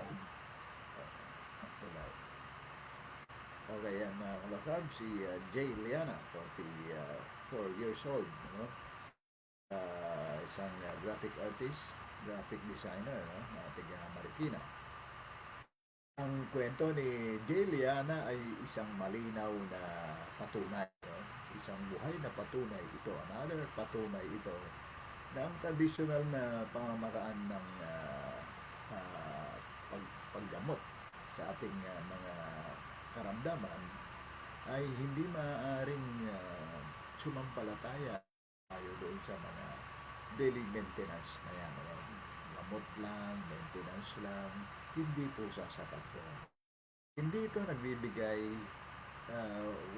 Bye-bye. Okay, yan mga kalakab, si Jay Liana, 44 years old. No? Isang graphic artist, graphic designer, no? Na taga Marikina. Ang kwento ni Jay Liana ay isang malinaw na patunay. No? Isang buhay na patunay ito. Another patunay ito na ang traditional na pamamaraan ng paggamot sa ating mga karamdaman ay hindi maaaring sumampalataya tayo doon sa mga daily maintenance na yan. Ano? Gamot lang, maintenance lang, hindi po sasapat yun. Hindi ito nagbibigay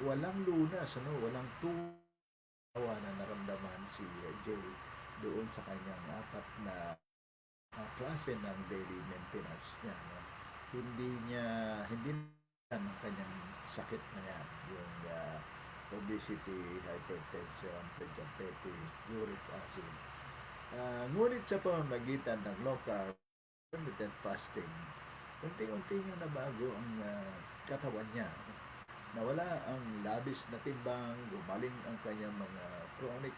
walang lunas, ano? Walang tuwa na naramdaman si Jay doon sa kanyang apat na klase ng daily maintenance niya. No? Hindi ang kanyang sakit na yan, yung obesity, hypertension, prediabetes, uric acid. Ngunit sa pamamagitan ng low carb, intermittent fasting, unti-unti niya nabago ang katawan niya. Nawala ang labis na timbang, gumaling ang kanyang mga chronic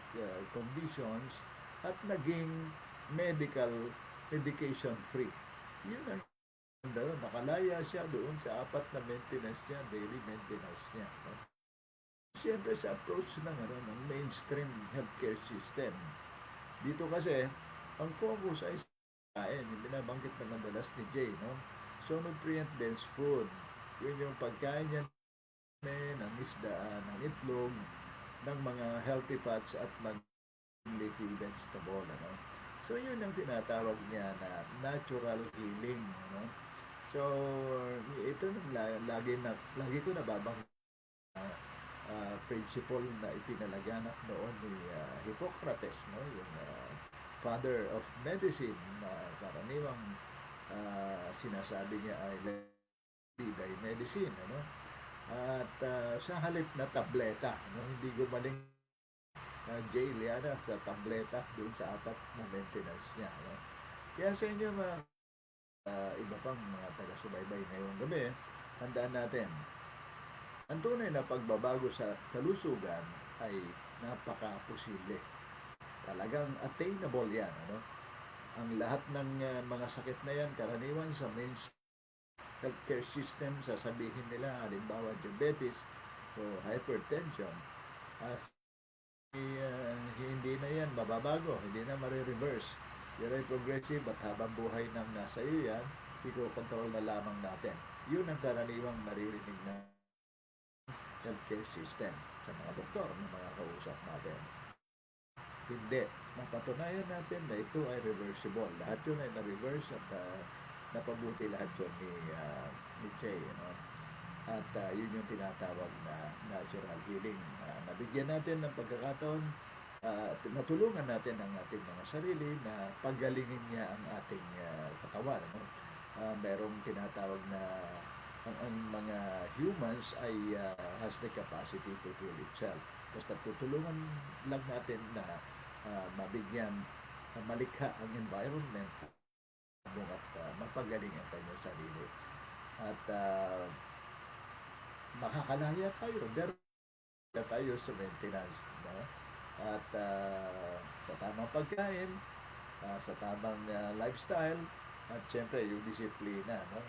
conditions, at naging medication free. Yun ang nakalaya siya doon sa apat na maintenance niya, daily maintenance niya. No? Siyempre sa approach ng mainstream healthcare system. Dito kasi, ang focus ay kain. Yung binabanggit na madalas ni Jay, no? So, nutrient-dense food. Yun yung pagkain niya ng isda, ng itlog, ng mga healthy fats at leafy vegetable. Ano? So, yun ang tinatawag niya na natural healing. Ano? So, ito lagi ko nababanggit principle na ipinalaganap noon ni Hippocrates, no? Yung father of medicine na karaniwang sinasabi niya ay by medicine, ano? At sa halip na tableta, no? Hindi gumaling Jay Liana sa tableta doon sa apat na maintenance niya, no? Kaya sa inyo mga iba pang mga taga-subaybay ngayong gabi, handaan natin ang tunay na pagbabago sa kalusugan ay napaka-posible. Talagang attainable yan. Ano? Ang lahat ng mga sakit na yan, karaniwan sa healthcare system, sasabihin nila, halimbawa diabetes o hypertension, hindi na yan mababago, hindi na marireverse. Yan ay progressive at habang buhay nang nasa iyo yan, iko-control na lamang natin. Yun ang karaniwang maririnig na healthcare system sa mga doktor na mga kausap natin. Hindi. Napatunayan natin na ito ay reversible. Lahat yun ay na-reverse at napabuti lahat yun ni Jay. At yun yung tinatawag na natural healing. Nabigyan natin ng pagkakataon, natulungan natin ang ating mga sarili na pagalingin niya ang ating katawan. Merong tinatawag na ang mga humans ay has the capacity to heal itself. Basta tutulungan lang natin na mabigyan, malikha ang environment at mapagaling ang kanyang sarili. At makakalaya tayo, pero tayo sa maintenance. No? At sa tamang pagkain, sa tamang lifestyle, at syempre yung disiplina. No?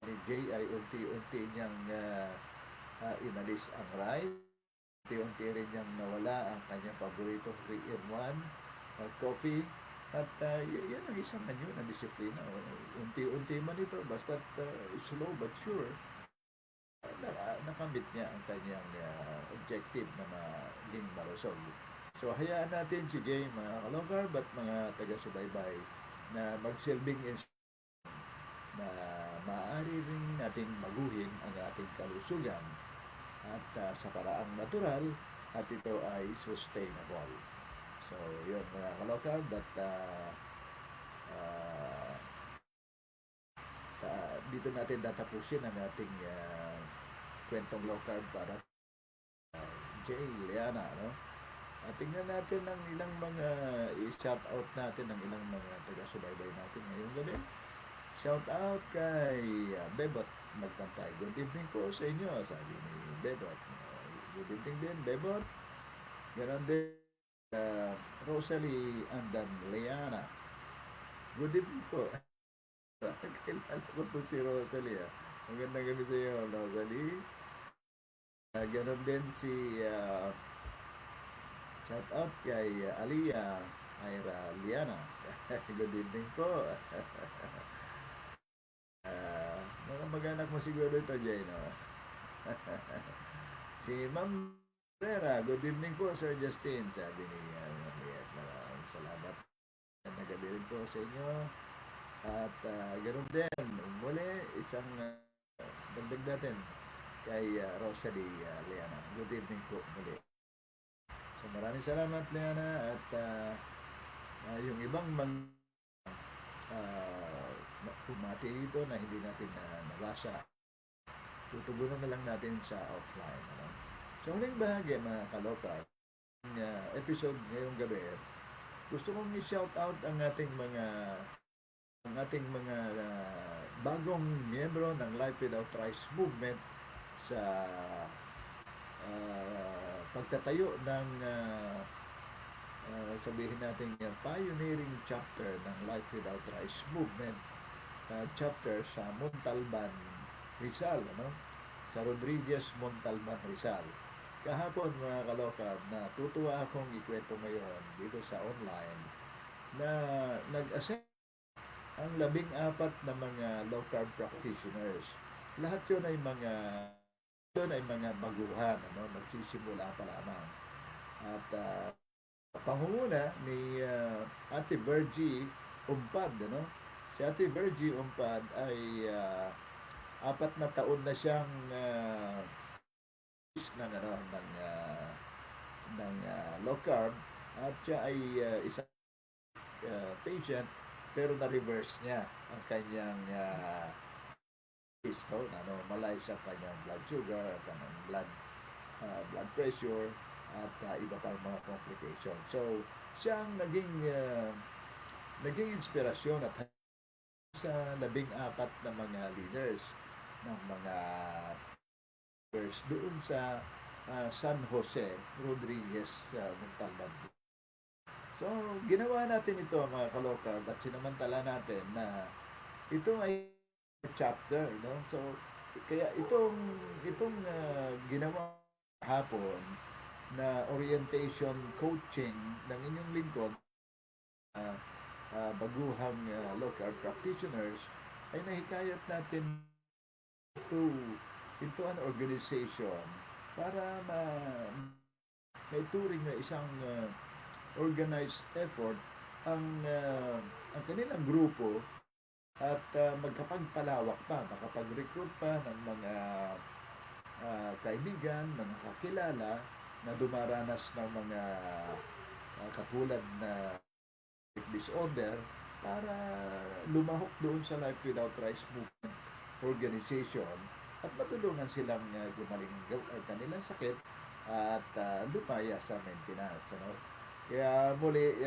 Ni Jay ay unti-unti niyang inalis ang rice. Unti-unti rin niyang nawala ang kanyang paborito 3-in-1 coffee. At yan ang isang anyo na disiplina. Unti-unti man ito, basta slow but sure, nakamit niya ang kanyang objective na maging marusog. So hayaan natin si Jay, mga kalongkarb at mga taga-subaybay, na magsilbing na maaari rin nating baguhin ang ating kalusugan at sa paraang natural at ito ay sustainable. So yun mga kalokab, at dito natin tatapusin ang ating kwentong low carb para Jay Liana, no? At tingnan natin ang ilang mga i-shout out natin ang ilang mga taga-subaybay natin ngayong gabi. Shout out kay Bebot Magpantay. Good evening po sa inyo, sabi ni Bebot. Good evening din, Bebot. Ganon din Rosalie Andan Liana. Good evening po. Kailan ko po si Rosalie. Magandang gabi sa iyo, Rosalie. Ganon din si shout out kay Aliyah Ira Liana. Good evening po. Mga mag-anak mo siguro ito, Jay, no? Si Ma'am Herrera, good evening po, Sir Justin, sabi ni Mariette. Maraming salamat. Nagabi rin po sa inyo. At ganoon din, muli, isang dagdag natin kay Rosalie Liana. Good evening po muli. So maraming salamat, Liana. At yung ibang pumati dito na hindi natin nabasa, tutugunan na lang natin sa offline. Ano? So huling bahagi, mga kalokal, episode ngayong gabi, gusto kong i-shout out ang ating mga bagong miyembro ng Life Without Rice movement sa pagtatayo ng sabihin natin yung pioneering chapter ng Life Without Rice movement, chapter sa Montalban, Rizal, ano? Sa Rodriguez, Montalban, Rizal. Kahapon, mga kalokab, na tutuwa akong ikwento ngayon dito sa online na nag-assemble ang 14 na mga low carb practitioners. Lahat yun ay mga baguhan, ano? Nagsisimula pa lamang. At pangunguna ni Ate Virgie Umpad, ano? Si Ate Virgie Umpad ay 4 na taon na siyang ng low carb, at siya ay isang patient, pero na-reverse niya ang kanyang normalize ang kanyang blood sugar, at kanyang blood pressure, at iba pang mga complication. So siyang naging inspirasyon at sa 14 na mga leaders ng mga doon sa San Jose Rodriguez Montalban. So ginawa natin ito, mga kalokal, at sinamantala natin na ito ay chapter, no? So kaya itong ginawa hapon na orientation coaching ng inyong lingkod, uh, baguhang local practitioners, ay nahikayat natin to into an organization para may turing na isang organized effort ang kanilang grupo at magkapagpalawak pa, makapag-recruit pa ng mga kaibigan, mga kakilala na dumaranas ng mga katulad na disorder para lumahok doon sa Life Without Rice Movement Organization at matulungan silang gumaling ang kanilang sakit at lumaya sa maintenance. Ano? Kaya muli,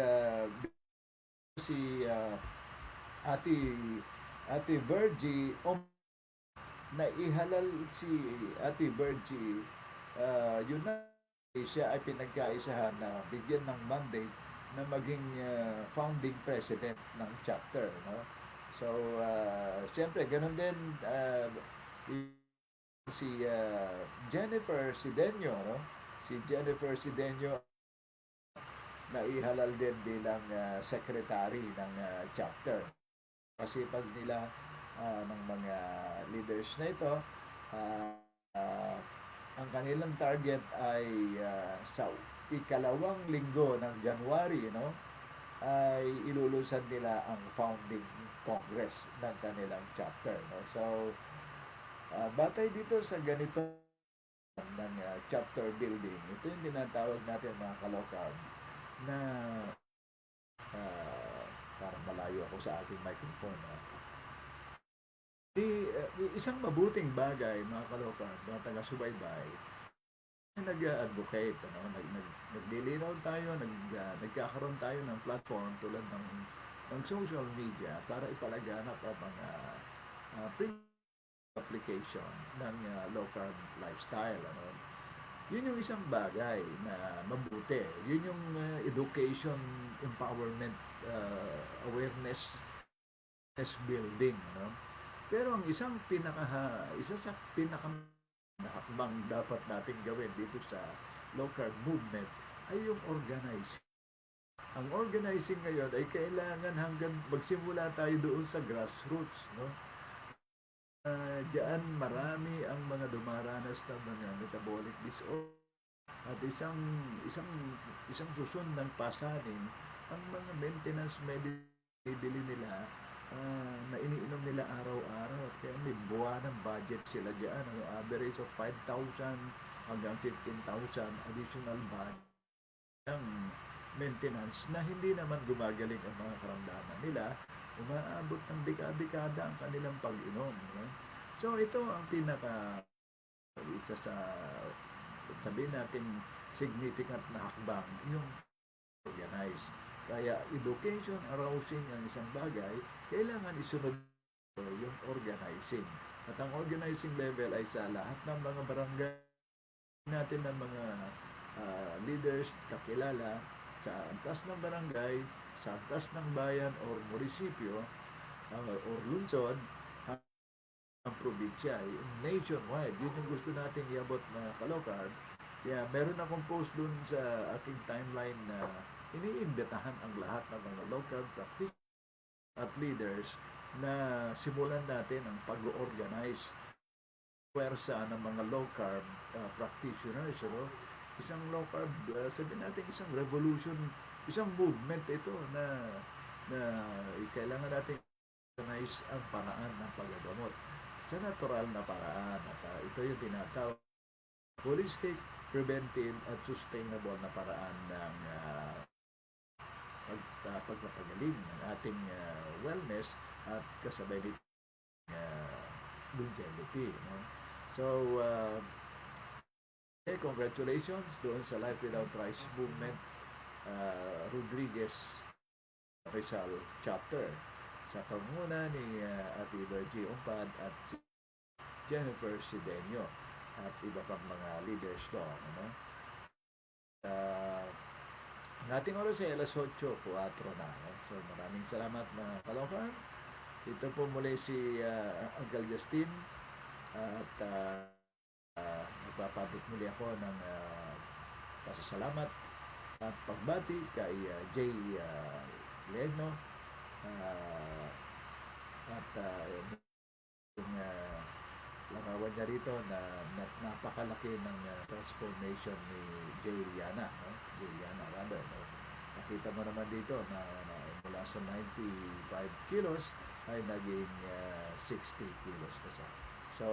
si Ate Ate Virgie na ihalal si Ate Virgie, yun na siya ay pinagkaisahan na bigyan ng mandate na maging founding president ng chapter, no? So siyempre ganun din si Jennifer Sidenio, no? Si Jennifer Sidenio na ihalal din bilang secretary ng chapter. Kasi pag nila ng mga leaders na ito, uh, ang kanilang target ay sa ikalawang linggo ng January, no, ay ilulunsad nila ang founding congress ng kanilang chapter, no. So batay dito sa ganito ng chapter building, ito yung tinatawag natin mga kalokal na parang malayo ako sa aking microphone. Isang mabuting bagay, mga kalokan, mga taga-subaybay, nag-advocate, ano? Naglilinaw tayo, nagkakaroon tayo ng platform tulad ng social media para ipalaganap ang mga application ng low carb lifestyle. Ano? Yun yung isang bagay na mabuti. Yun yung education, empowerment, awareness building. Ano? Pero ang isa sa pinakahakbang dapat natin gawin dito sa low carb movement ay yung organizing. Ang organizing ngayon ay kailangan hanggang magsimula tayo doon sa grassroots, no? Diyan marami ang mga dumaranas ng mga metabolic disorder at isang susun ng pasanin ang mga maintenance medicine bibili nila na iniinom nila araw-araw at kaya may buwanang budget sila diyan, ano, average of 5,000 hanggang 15,000 additional budget ng maintenance na hindi naman gumagaling ang mga karamdaman nila, umaabot ng dekada ang kanilang pag-inom. No? So ito ang isa sa sabihin natin significant na hakbang, yung organize. Kaya education, arousing ang isang bagay, kailangan isunod yung organizing. At ang organizing level ay sa lahat ng mga barangay natin ng mga leaders, kakilala, sa antas ng barangay, sa antas ng bayan or munisipyo, or lungsod, ang probinsya, nationwide. Yun yung gusto nating iabot na kalokal. Kaya meron akong post dun sa aking timeline na iniimbitahan ang lahat ng mga local practitioners at leaders na simulan natin ang pag-organize pwersa ng mga low carb practitioners, no? Isang low carb, sabihin natin isang revolution, isang movement ito na kailangan natin organize ang paraan ng paggagamot sa natural na paraan at ito yung tinatawag holistic, preventive at sustainable na paraan ng pagpapagaling ng ating wellness at kasabay nito longevity. No? So, congratulations doon sa Life Without Rice Movement Rodriguez Rizal Chapter sa panguna ni Ate Virgie Umpad at si Jennifer Sidenio at iba pang mga leaders doon. Ano? Ang ating oras ay alas 8:04 na. No? So maraming salamat mga kalokan. Ito po muli si Uncle Justin at nagpapabot muli ako ng pasasalamat at pagbati kay Jay Legno uh, at yung langawan niya rito na napakalaki ng transformation ni Jay Liana, no? Jay Liana rather, no? Nakita mo naman dito na mula sa 95 kilos ay naging 60 kilos na siya. So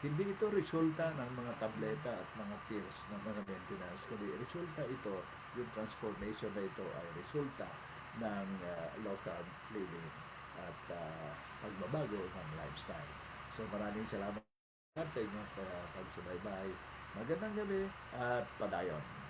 hindi ito resulta ng mga tableta at mga pills ng mga maintenance, kundi resulta ito, yung transformation na ito ay resulta ng low carb living at pagbabago ng lifestyle. So maraming salamat sa inyong pagsubaybay. Magandang gabi at padayon.